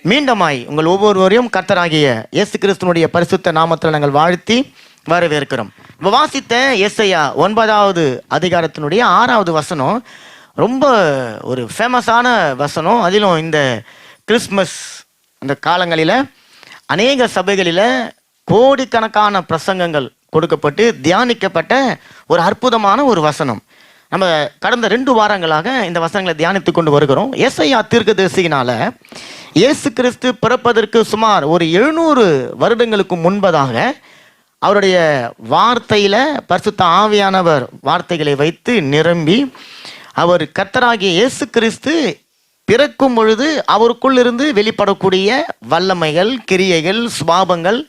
மீண்டுமாய் உங்கள் ஒவ்வொருவரையும் கர்த்தராகிய இயேசு கிறிஸ்துனுடைய பரிசுத்த நாமத்தில் நாங்கள் வாழ்த்தி வரவேற்கிறோம். வாசித்த ஏசாயா 9வது அதிகாரத்தினுடைய 6வது வசனம் ரொம்ப ஒரு ஃபேமஸான வசனம். அதிலும் இந்த கிறிஸ்மஸ் அந்த காலங்களில் அநேக சபைகளில் கோடிக்கணக்கான பிரசங்கங்கள் கொடுக்கப்பட்டு தியானிக்கப்பட்ட ஒரு அற்புதமான ஒரு வசனம். நம்ம கடந்த 2 வாரங்களாக இந்த வசனங்களை தியானித்து கொண்டு வருகிறோம். ஏசாயா தீர்க்கதரிசியினால இயேசு கிறிஸ்து பிறப்பதற்கு சுமார் ஒரு 700 வருடங்களுக்கு முன்பதாக அவருடைய வார்த்தையில பரிசுத்த ஆவியானவர் வார்த்தைகளை வைத்து நிரம்பி அவர் கர்த்தராகிய இயேசு கிறிஸ்து பிறக்கும் பொழுது அவருக்குள் இருந்து வெளிப்படக்கூடிய வல்லமைகள், கிரியைகள், சுபாவங்கள்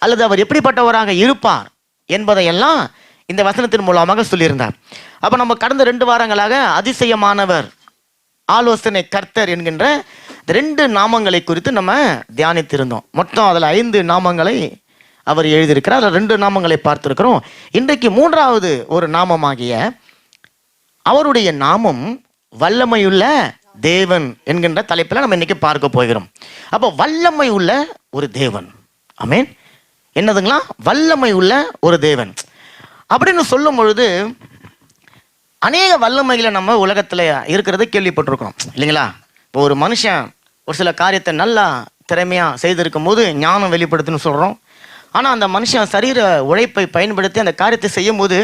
அல்லது அவர் எப்படிப்பட்டவராக இருப்பார் என்பதையெல்லாம் இந்த வசனத்தின் மூலமாக சொல்லியிருந்தார். அப்போ நம்ம கடந்த 2 வாரங்களாக அதிசயமானவர், ஆலோசனை கர்த்தர் என்கின்ற 2 நாமங்களை குறித்து நம்ம தியானித்திருந்தோம். மொத்தம் அதில் 5 நாமங்களை அவர் எழுதியிருக்கிறார். அதில் 2 நாமங்களை பார்த்திருக்கிறோம். இன்றைக்கு 3வது ஒரு நாமமாகிய அவருடைய நாமம் வல்லமையுள்ள தேவன் என்கின்ற தலைப்பில் நம்ம இன்னைக்கு பார்க்க போகிறோம். அப்போ வல்லமை உள்ள ஒரு தேவன், ஆமென். என்னதுங்களா? வல்லமை உள்ள ஒரு தேவன் அப்படின்னு சொல்லும் பொழுது அநேக வல்லமைகளை நம்ம உலகத்தில் இருக்கிறத கேள்விப்பட்டிருக்கிறோம் இல்லைங்களா? இப்போ ஒரு மனுஷன் ஒரு சில காரியத்தை நல்லா திறமையாக செய்திருக்கும் போது ஞானம் வெளிப்படுத்துன்னு சொல்கிறோம். ஆனால் அந்த மனுஷன் சரீர உழைப்பை பயன்படுத்தி அந்த காரியத்தை செய்யும் போது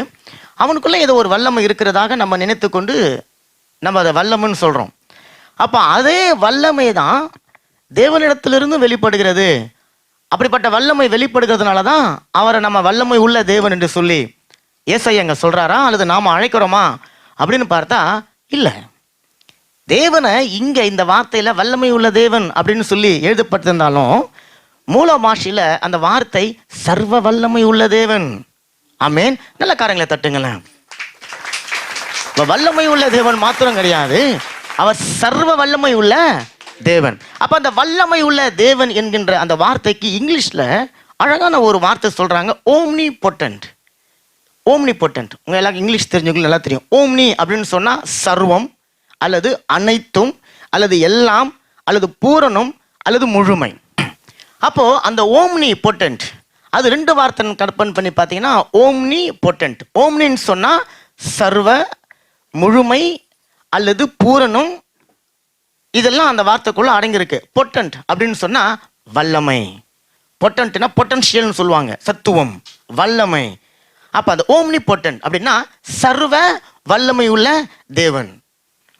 அவனுக்குள்ளே ஏதோ ஒரு வல்லமை இருக்கிறதாக நம்ம நினைத்து கொண்டு நம்ம அதை வல்லமைன்னு சொல்கிறோம். அப்போ அதே வல்லமை தான் தேவனிடத்திலிருந்து வெளிப்படுகிறது. அப்படிப்பட்ட வல்லமை வெளிப்படுகிறதுனால தான் அவரை நம்ம வல்லமை உள்ள தேவன் என்று சொல்லி ஏசாயா அங்கே சொல்கிறாரா அல்லது நாம் அழைக்கிறோமா அப்படின்னு பார்த்தா இல்லை. தேவனை இங்கே இந்த வார்த்தையில் வல்லமை உள்ள தேவன் அப்படின்னு சொல்லி எழுதப்பட்டிருந்தாலும் மூல பாஷையில் அந்த வார்த்தை சர்வ வல்லமை உள்ள தேவன். ஆமென். நல்ல காரியங்களை தட்டுங்களேன். வல்லமை உள்ள தேவன் மாத்திரம் கிடையாது, அவர் சர்வ வல்லமை உள்ள தேவன். அப்போ அந்த வல்லமை உள்ள தேவன் என்கின்ற அந்த வார்த்தைக்கு இங்கிலீஷில் அழகான ஒரு வார்த்தை சொல்கிறாங்க, ஓம்னி பொட்டன்ட். ஓம்னி பொட்டன்ட் உங்கள் எல்லாருக்கும் இங்கிலீஷ் தெரிஞ்சவங்களுக்கு நல்லா தெரியும். ஓம்னி அப்படின்னு சொன்னால் சர்வம் அல்லது அனைத்தும் அல்லது எல்லாம் அல்லது பூரணம் அல்லது முழுமை. அப்போது அந்த ஓம்னி பொட்டன்ட் அது 2 வார்த்தை கற்பன் பண்ணி பார்த்தீங்கன்னா ஓம்னி பொட்டன்ட். ஓம்னின்னு சொன்னால் சர்வ, முழுமை அல்லது பூரணம், இதெல்லாம் அந்த வார்த்தைக்குள்ளே அடங்கியிருக்கு. பொட்டன்ட் அப்படின்னு சொன்னால் வல்லமை. பொட்டன்ட்னா பொட்டன்ஷியல்னு சொல்லுவாங்க, சத்துவம், வல்லமை. அப்போ அந்த ஓம்னி பொட்டன்ட் அப்படின்னா சர்வ வல்லமை உள்ள தேவன்.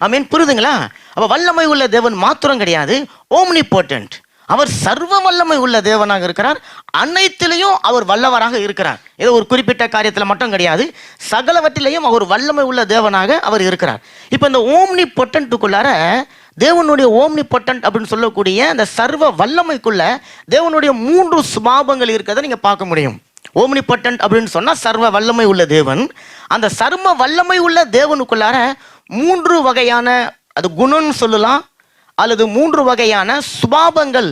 ஆமென். புரியுதுங்களா? அப்போ வல்லமை உள்ள தேவன் மாத்திரம் கிடையாது, ஓம்னி பொட்டன்ட். அவர் சர்வ வல்லமை உள்ள தேவனாக இருக்கிறார். அனைத்திலையும் அவர் வல்லவராக இருக்கிறார். ஏதோ ஒரு குறிப்பிட்ட காரியத்தில் மட்டும் கிடையாது, சகலவற்றிலையும் அவர் வல்லமை உள்ள தேவனாக அவர் இருக்கிறார். இப்போ இந்த ஓம்னி பொட்டன்ட்டுக்குள்ளார தேவனுடைய ஓம்னி பொட்டன்ட் அப்படின்னு சொல்லக்கூடிய அந்த சர்வ வல்லமைக்குள்ள தேவனுடைய 3 சுபாவங்கள் இருக்கிறத நீங்கள் பார்க்க முடியும். ஓம்னி பொட்டன்ட் அப்படின்னு சொன்னால் சர்வ வல்லமை உள்ள தேவன். அந்த சர்வ வல்லமை உள்ள தேவனுக்குள்ளார 3 வகையான அது குணம்னு சொல்லலாம் அல்லது 3 வகையான சுபாவங்கள்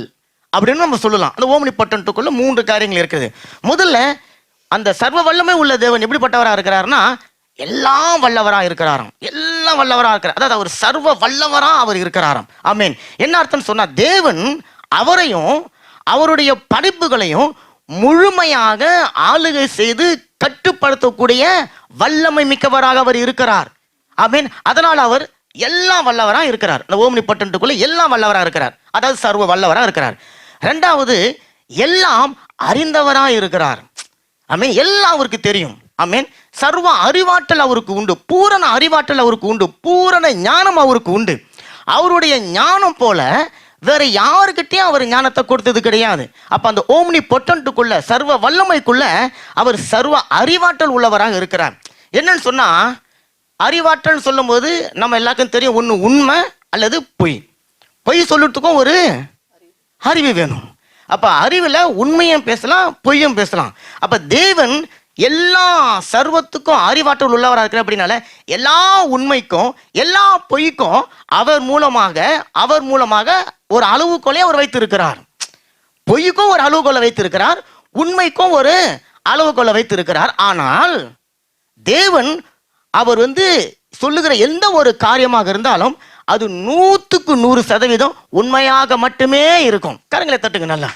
அப்படின்னு நம்ம சொல்லலாம். அந்த ஓம்னி பொட்டன்ட்டுக்குள்ள 3 காரியங்கள் இருக்குது. முதல்ல அந்த சர்வ வல்லமை உள்ள தேவன் எப்படிப்பட்டவராக இருக்கிறார்னா எல்லாம் வல்லவராக இருக்கிறாராம். எல்லாம் வல்லவராக இருக்கிறார், அதாவது அவர் சர்வ வல்லவராக அவர் இருக்கிறாராம். ஆமென். என்ன அர்த்தம் சொன்னா தேவன் அவரையும் அவருடைய படைப்புகளையும் முழுமையாக ஆளுகை செய்து கட்டுப்படுத்தக்கூடிய வல்லமை மிக்கவராக அவர் இருக்கிறார். ஆமென். அதனால் அவர் எல்லாம் வல்லவராக இருக்கிறார். இந்த ஓம்னி பொட்டன்ட்டுக்குள்ள எல்லாம் வல்லவராக இருக்கிறார், அதாவது சர்வ வல்லவராக இருக்கிறார். 2வது எல்லாம் அறிந்தவராக இருக்கிறார். ஆமென். எல்லாம் அவருக்கு தெரியும். ஆமென். சர்வ அறிவாற்றல் அவருக்கு உண்டு, பூரண அறிவாற்றல் அவருக்கு உண்டு, பூரண ஞானம் அவருக்கு உண்டு. அவருடைய ஞானம் போல வேற யாருக்கிட்டையும் அவர் ஞானத்தை கொடுத்தது கிடையாது. அப்ப அந்த ஓம்னி பொட்டன்ட்டுக்குள்ள சர்வ வல்லமைக்குள்ள அவர் சர்வ அறிவாற்றல் உள்ளவராக இருக்கிறார். என்னன்னு சொன்னா அறிவாற்றல் சொல்லும் போது நம்ம எல்லாருக்கும் தெரியும், ஒன்று உண்மை அல்லது பொய். பொய் சொல்றதுக்கும் ஒரு அறிவு வேணும். அப்ப அறிவில் உண்மையும் பேசலாம், பொய்யும் பேசலாம். அப்ப தேவன் எல்லா சர்வத்துக்கும் அறிவாற்றல் உள்ளவராக இருக்கிற அப்படின்னால எல்லா உண்மைக்கும் எல்லா பொய்க்கும் அவர் மூலமாக ஒரு அளவுகோலை அவர் வைத்திருக்கிறார். பொய்க்கும் ஒரு அளவுகோலை வைத்திருக்கிறார், உண்மைக்கும் ஒரு அளவுகோலை வைத்திருக்கிறார். ஆனால் தேவன் அவர் சொல்லுகிற எந்த ஒரு காரியமாக இருந்தாலும் அது 100% உண்மையாக மட்டுமே இருக்கும். கரங்களை தட்டுங்க நல்லா.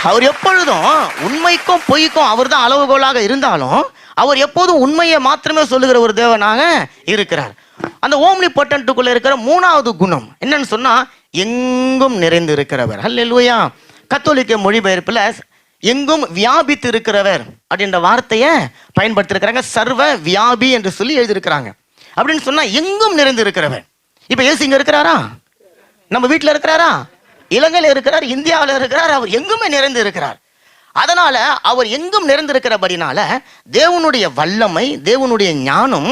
அவர் எப்பொழுதும் உண்மைக்கும் பொய்க்கும் அவர் தான் அளவுகோலாக இருந்தாலும் அவர் எப்போதும் உண்மையை மாத்திரமே சொல்லுகிற ஒரு தேவனாக இருக்கிறார். அந்த ஓம்னி பொட்டன்ட்டுக்குள்ள இருக்கிற 3வது குணம் என்னன்னு சொன்னா, எங்கும் நிறைந்து இருக்கிறவர். ஹல்லேலூயா. கத்தோலிக்க மொழிபெயர்ப்புல எங்கும் வியாபித்து இருக்கிறவர் அப்படின்ற வார்த்தையை பயன்படுத்திருக்கிறாங்க. சர்வ வியாபி என்று சொல்லி எழுதியிருக்கிறாங்க. அப்படின்னு சொன்னா எங்கும் நிறைந்து இருக்கிறவர். இப்ப இயேசு இங்க இருக்கிறாரா? நம்ம வீட்டுல இருக்கிறாரா? இலங்கையில இருக்கிறார், இந்தியாவில் இருக்கிறார். அவர் எங்குமே நிறைந்து இருக்கிறார். அதனால அவர் எங்கும் நிறைந்திருக்கிறபடினால தேவனுடைய வல்லமை, தேவனுடைய ஞானம்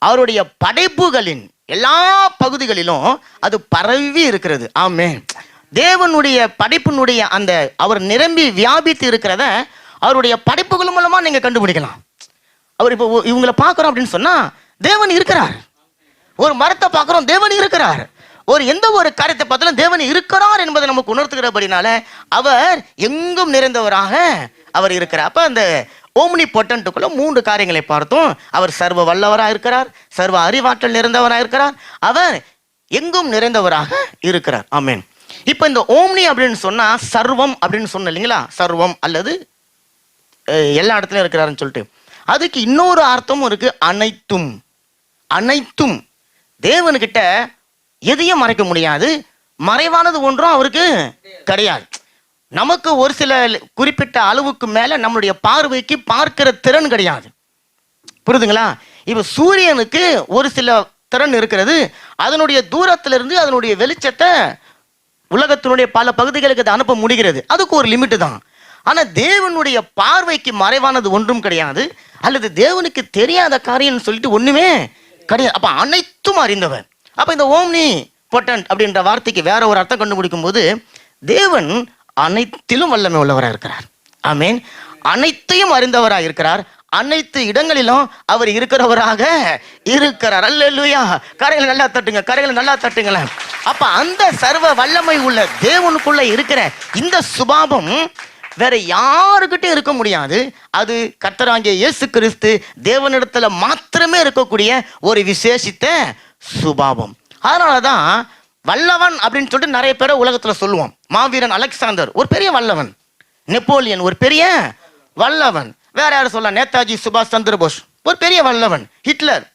அவருடைய படைப்புகளின் எல்லா பகுதிகளிலும் அது பரவி இருக்கிறது. ஆமென். தேவனுடைய படைப்பினுடைய அந்த அவர் நிரம்பி வியாபித்து இருக்கிறத அவருடைய படைப்புகள் மூலமா நீங்க கண்டுபிடிக்கலாம். அவர் இப்போ இவங்களை பார்க்கிறோம் அப்படின்னு சொன்னா தேவன் இருக்கிறார். ஒரு மரத்தை பார்க்கிறோம், தேவன் இருக்கிறார். எந்த ஒரு காரியத்தை பார்த்தாலும் தேவன் இருக்கிறார் என்பதை நமக்கு உணர்த்துகிறபடினால அவர் எங்கும் நிறைந்தவராக அவர் இருக்கிறார். அப்ப அந்த ஓம்னி பொட்டன்ட்டுக்குள்ள 3 காரியங்களை பார்த்தோம். அவர் சர்வ வல்லவராக இருக்கிறார், சர்வ அறிவாற்றல் நிறைந்தவராக இருக்கிறார், அவர் எங்கும் நிறைந்தவராக இருக்கிறார். ஆமென். இப்ப இந்த ஓம்னி அப்படின்னு சொன்னா சர்வம் அப்படின்னு சொன்ன இல்லைங்களா? சர்வம் அல்லது எல்லா இடத்துலயும் இருக்கிறாருன்னு சொல்லிட்டு அதுக்கு இன்னொரு அர்த்தமும் இருக்கு. அனைத்தும். அனைத்தும். தேவனுக்கிட்ட எதையும் மறைக்க முடியாது, மறைவானது ஒன்றும் அவருக்கு கிடையாது. நமக்கு ஒரு சில குறிப்பிட்ட அளவுக்கு மேல நம்மளுடைய பார்வைக்கு பார்க்கிற திறன் கிடையாது. புரியுதுங்களா? இப்ப சூரியனுக்கு ஒரு சில திறன் இருக்கிறது. அதனுடைய தூரத்திலிருந்து அதனுடைய வெளிச்சத்தை உலகத்தினுடைய பல பகுதிகளுக்கு அதை அனுப்ப முடிகிறது. அதுக்கு ஒரு லிமிட் தான். ஆனா தேவனுடைய பார்வைக்கு மறைவானது ஒன்றும் கிடையாது, அல்லது தேவனுக்கு தெரியாத காரியம் சொல்லிட்டு ஒண்ணுமே கிடையாது. அப்ப அனைத்தும் அறிந்தவர். அப்ப இந்த ஓம்னி பொட்டன்ட் அப்படின்ற வார்த்தைக்கு வேற ஒரு அர்த்தம் கண்டுபிடிக்கும் போது தேவன் அனைத்திலும் வல்லமை உள்ளவராக இருக்கிறார். ஆமென். அனைத்தையும் அறிந்தவராக இருக்கிறார். அனைத்து இடங்களிலும் அவர் இருக்கிறவராக இருக்கிறார். அல்லேலூயா. கரைகளை நல்லா தட்டுங்க, கரைகளை நல்லா தட்டுங்களேன். அப்ப அந்த சர்வ வல்லமை உள்ள தேவனுக்குள்ள இருக்கிற இந்த சுபாவம் வேற யாருக்கிட்டே இருக்க முடியாது. அது கர்த்தராகிய இயேசு கிறிஸ்து தேவனிடத்துல மாத்திரமே இருக்கக்கூடிய ஒரு விசேஷித்த சுபாவம். அதனாலதான் வல்லவன் அப்படின்னு சொல்லிட்டு நிறைய பேரை உலகத்துல சொல்லுவோம். மாவீரன் அலெக்சாந்தர் ஒரு பெரிய வல்லவன், நெப்போலியன் ஒரு பெரிய வல்லவன், வேற யாரும் சொல்லலாம், நேதாஜி சுபாஷ் சந்திர போஸ் ஒரு பெரிய வல்லவன், ஹிட்லர்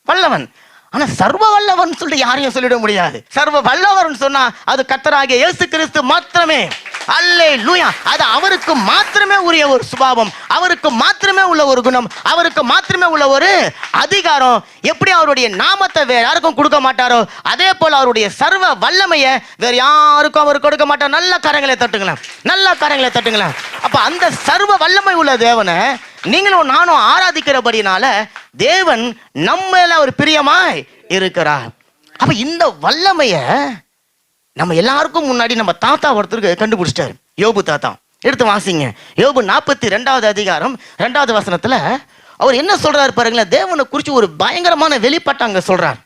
வல்லவன். ஆனா சர்வ வல்லவன் சொல்லிட்டு யாரையும் சொல்லிட முடியாது. சர்வ வல்லவன் சொன்னா அது கர்த்தராகிய இயேசு கிறிஸ்து மாத்திரமே. அல்லேலூயா. அது அவருக்கு மாத்திரமே உரிய ஒரு சுபாவம், அவருக்கு மாத்திரமே உள்ள ஒரு குணம், அவருக்கு மாத்திரமே உள்ள ஒரு அதிகாரம். எப்படி அவருடைய நாமத்தை வேற யாருக்கும் கொடுக்க மாட்டாரோ அதே போல அவருடைய சர்வ வல்லமையை வேற யாருக்கும் அவர் கொடுக்க மாட்டார். நல்ல கரங்களை தட்டுங்களேன், நல்ல கரங்களை தட்டுங்களேன். அப்ப அந்த சர்வ வல்லமை உள்ள தேவனை நீங்களும் நானும் ஆராதிக்கிறபடினால தேவன் நம்மள ஒரு பிரியமாய் இருக்கிறார். அப்ப இந்த வல்லமைய நம்ம எல்லாருக்கும் முன்னாடி நம்ம தாத்தா ஒருத்தருக்கு கண்டுபிடிச்சிட்டாரு. யோபு தாத்தா. எடுத்து வாசிங்க. யோபு 42வது அதிகாரம் 2வது வசனத்துல அவர் என்ன சொல்றாரு பாருங்களேன். தேவனை குறிச்சு ஒரு பயங்கரமான வெளிப்பாட்டை சொல்றார்.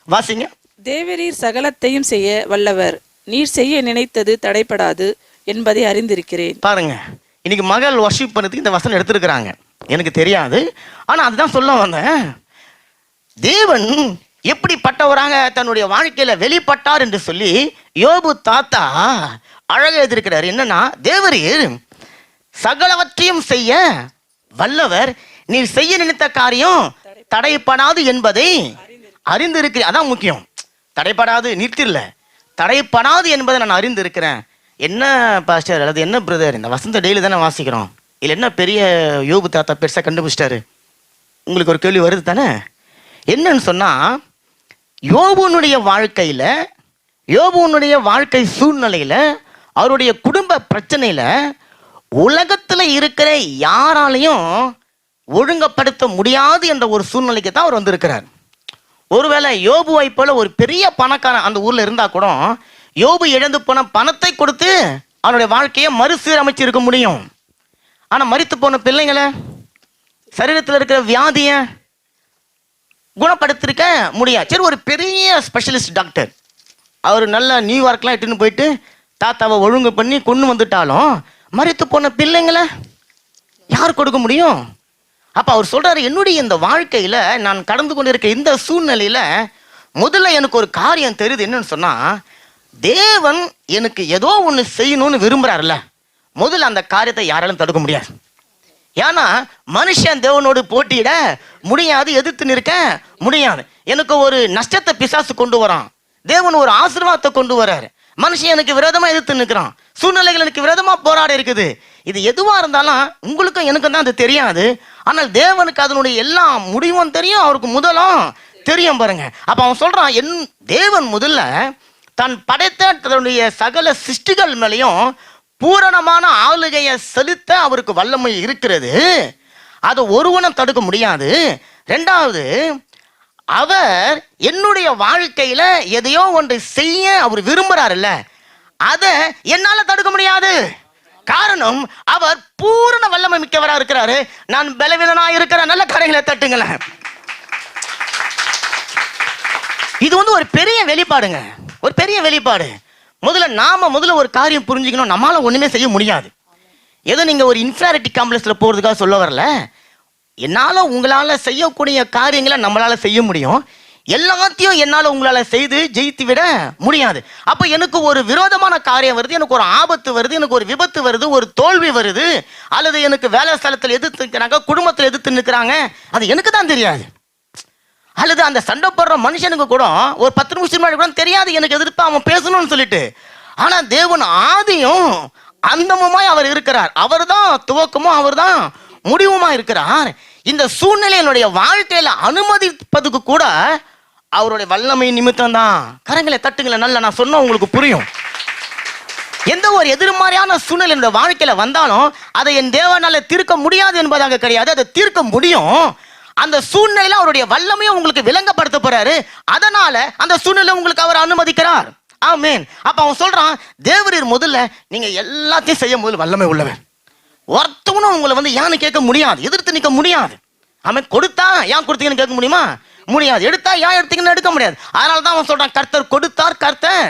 வாசிங்க. தேவரீர் சகலத்தையும் செய்ய வல்லவர், நீர் செய்ய நினைத்தது தடைப்படாது என்பதை அறிந்திருக்கிறேன். பாருங்க, இன்னைக்கு மகள் வர்ஷிப் பண்ணதுக்கு இந்த வசனம் எடுத்திருக்கிறாங்க. எனக்கு தெரியாது, ஆனா அதுதான் சொல்ல வந்தேன். தேவன் எப்படிப்பட்டவராக தன்னுடைய வாழ்க்கையில வெளிப்பட்டார் என்று சொல்லி யோபு தாத்தா அழகா எழுதியிருக்கிறார். என்னன்னா, தேவரீர் சகலவற்றையும் செய்ய வல்லவர், நீர் செய்ய நினைத்த காரியம் தடைப்படாது என்பதை அறிந்திருக்கிறேன். அதான் முக்கியம். தடைப்படாது நிறுத்தில்ல, தடைப்படாது என்பதை நான் அறிந்திருக்கிறேன். என்ன பாஸ்டர், அல்லது என்ன பிரதர், இந்த வசந்த டெய்லி தானே வாசிக்கிறோம், இல்லை என்ன பெரிய யோபு தாத்தா பெருசா கண்டுபிடிச்சிட்டாரு? உங்களுக்கு ஒரு கேள்வி வருது தானே? என்னன்னு சொன்னா, யோபுனுடைய வாழ்க்கையில, யோபுனுடைய வாழ்க்கை சூழ்நிலையில, அவருடைய குடும்ப பிரச்சனையில உலகத்துல இருக்கிற யாராலையும் ஒழுங்கப்படுத்த முடியாது என்ற ஒரு சூழ்நிலைக்கு தான் அவர் வந்திருக்கிறார். ஒருவேளை யோபுவை போல ஒரு பெரிய பணக்காரன் அந்த ஊர்ல இருந்தா கூட யோபு இழந்து போன பணத்தை கொடுத்து அவனுடைய வாழ்க்கையை மறுசீரமைச்சு இருக்க முடியும். ஆனா மரித்து போன பிள்ளைங்களை, சரீரத்தில் இருக்கிற வியாதிய குணப்படுத்திருக்க முடியாது. சரி, ஒரு பெரிய ஸ்பெஷலிஸ்ட் டாக்டர் அவர் நல்ல நியூயார்க்லாம் இட்டுன்னு போயிட்டு தாத்தாவை ஒழுங்கு பண்ணி கொண்டு வந்துட்டாலும் மரித்து போன பிள்ளைங்களை யார் கொடுக்க முடியும்? அப்ப அவர் சொல்றாரு, என்னுடைய இந்த வாழ்க்கையில நான் கடந்து கொண்டிருக்க இந்த சூழ்நிலையில முதல்ல எனக்கு ஒரு காரியம் தெரியுது. என்னன்னு சொன்னா, தேவன் எனக்கு ஏதோ ஒண்ணு செய்யணும்னு விரும்புறாருல்ல, முதல்ல அந்த காரியத்தை யாராலும் தடுக்க முடியாது. ஏன்னா மனுஷன் தேவனோடு போட்டியிட முடியாது, எதிர்த்து நிற்க முடியாது. எனக்கு ஒரு நஷ்டத்தை பிசாசு கொண்டு வரான், தேவன் ஒரு ஆசீர்வாதத்தை கொண்டு வராரு. மனுஷன் எனக்கு விரோதமா எதிர்த்து நிற்கிறான், சூழ்நிலைகள் எனக்கு விரோதமா போராட இருக்குது. இது எதுவா இருந்தாலும் உங்களுக்கும் எனக்கும் தான் அது தெரியாது. ஆனால் தேவனுக்கு அதனுடைய எல்லா முடிவும் தெரியும், அவருக்கு முதலும் தெரியும் பாருங்க. அப்ப அவன் சொல்றான், என் தேவன் முதல்ல தான் படைத்த தன்னுடைய சகல சிருஷ்டிகள் மேலையும் பூரணமான ஆளுகையை செலுத்த அவருக்கு வல்லமை இருக்கிறது. அதை ஒருவனும் தடுக்க முடியாது. ரெண்டாவது, அவர் என்னுடைய வாழ்க்கையில எதையோ ஒன்றை செய்ய அவர் விரும்புறாருல்ல, அதை என்னால தடுக்க முடியாது. காரணம், அவர் பூரண வல்லமை மிக்கவரா இருக்கிறாரு. நான் பலவீனனா இருக்கிற. நல்ல கரைகளை தட்டுங்களேன். இது ஒரு பெரிய வெளிப்பாடுங்க, ஒரு பெரிய வெளிப்பாடு. முதல்ல ஒரு காரியம் புரிஞ்சுக்கணும், நம்மளால ஒண்ணுமே செய்ய முடியாது. ஏதோ நீங்க ஒரு இன்ஃபீரியாரிட்டி காம்ப்ளெக்ஸ்ல போறதுக்காக சொல்ல வரல. என்னால உங்களால செய்யக்கூடிய காரியங்களை நம்மளால செய்ய முடியும், எல்லாத்தையும் என்னால உங்களால செய்து ஜெயித்து விட முடியாது. அப்ப எனக்கு ஒரு விரோதமான காரியம் வருது, எனக்கு ஒரு ஆபத்து வருது, எனக்கு ஒரு விபத்து வருது, ஒரு தோல்வி வருது, அல்லது எனக்கு வேலை ஸ்தலத்தில் எதிர்த்து நிற்கிறாங்க, குடும்பத்தில் எதிர்த்து நிற்கிறாங்க, அது எனக்கு தான் தெரியாது. அல்லது அந்த சண்டை போடுற மனுஷனுக்கு கூட ஒரு 10 நிமிஷம் முன்னாடி கூட தெரியாது எனக்கு எதிர்ப்பு அவன் பேசணும்னு சொல்லிட்டு. ஆனா தேவன் ஆதியும் அந்தமுமாய் அவர் இருக்கிறார். அவர் தான் துவக்கமும் அவர் தான் முடிவுமா இருக்கிறார். இந்த சூழ்நிலையினுடைய வாழ்க்கையில அனுமதிப்பதுக்கு கூட அவருடைய வல்லமை நிமித்தம் தான். கரங்களை தட்டுங்களை நல்லா, நான் சொன்ன உங்களுக்கு புரியும். எந்த ஒரு எதிர்மறையான சூழ்நிலை இந்த வாழ்க்கையில வந்தாலும் அதை என் தேவனால தீர்க்க முடியாது என்பதாக கிடையாது, அதை தீர்க்க முடியும். அந்த சூழ்நிலையில அவருடைய வல்லமையை உங்களுக்கு விளங்கப்படுத்த போறாரு. அதனால அந்த சூழ்நிலை உங்களுக்கு அவர் அனுமதிக்கிறார். ஆமென். அப்ப அவன் சொல்றான், தேவரீர் முதல்ல நீங்க எல்லாத்தையும் செய்ய முதல்ல வல்லமை உள்ளவர். ஒருத்தவனும் உங்களை ஏன்னு கேட்க முடியாது, எதிர்த்து நிற்க முடியாது. அவன் கொடுத்தா ஏன் கொடுத்தீங்கன்னு கேட்க முடியுமா? முடியாது. எடுத்தா ஏன் எடுத்தீங்கன்னு எடுக்க முடியாது. அதனால தான் அவன் சொல்றான், கர்த்தர் கொடுத்தார், கர்த்தர்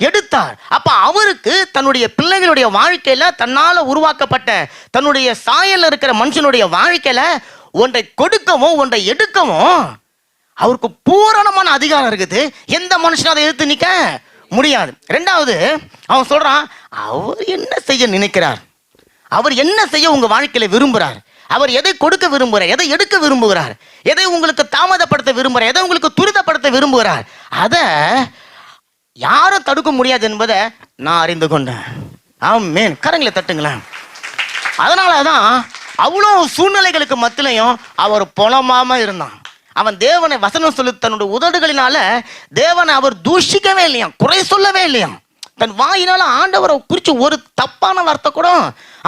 எடுத்தார். அப்ப அவருக்கு தன்னுடைய பிள்ளைகளுடைய வாழ்க்கையில தன்னால உருவாக்கப்பட்ட தன்னுடைய சாயல்ல இருக்கிற மனுஷனுடைய வாழ்க்கையில ஒன்றை கொடுக்கவும் ஒன்றை எடுக்கவும் அவருக்கு பூரணமான அதிகாரம் இருக்குது. எந்த மனுஷனும் அதை எதிர்த்து நிற்க முடியாது. ரெண்டாவது, அவன் சொல்றான், அவர் என்ன செய்ய நினைக்கிறார், அவர் என்ன செய்ய உங்க வாழ்க்கையில விரும்புறார், அவர் எதை கொடுக்க விரும்புகிறார், எதை எடுக்க விரும்புகிறார், எதை உங்களுக்கு தாமதப்படுத்த விரும்புகிறார், எதை உங்களுக்கு துரிதப்படுத்த விரும்புகிறார், அதை யாரும் தடுக்க முடியாது என்பதை நான் அறிந்து கொண்டேன். ஆமென். கரங்களை தட்டுங்களேன். அதனாலதான் அவ்வளோ சூழ்நிலைகளுக்கு மத்தியிலையும் அவர் புலமாம இருந்தான். அவன் தேவனை வசனம் சொல்லி தன்னுடைய உதடுகளினால தேவனை அவர் தூஷிக்கவே இல்லையாம், குறை சொல்லவே இல்லையாம். தன் வாயினால ஆண்டவரை குறித்து ஒரு தப்பான வார்த்தை கூட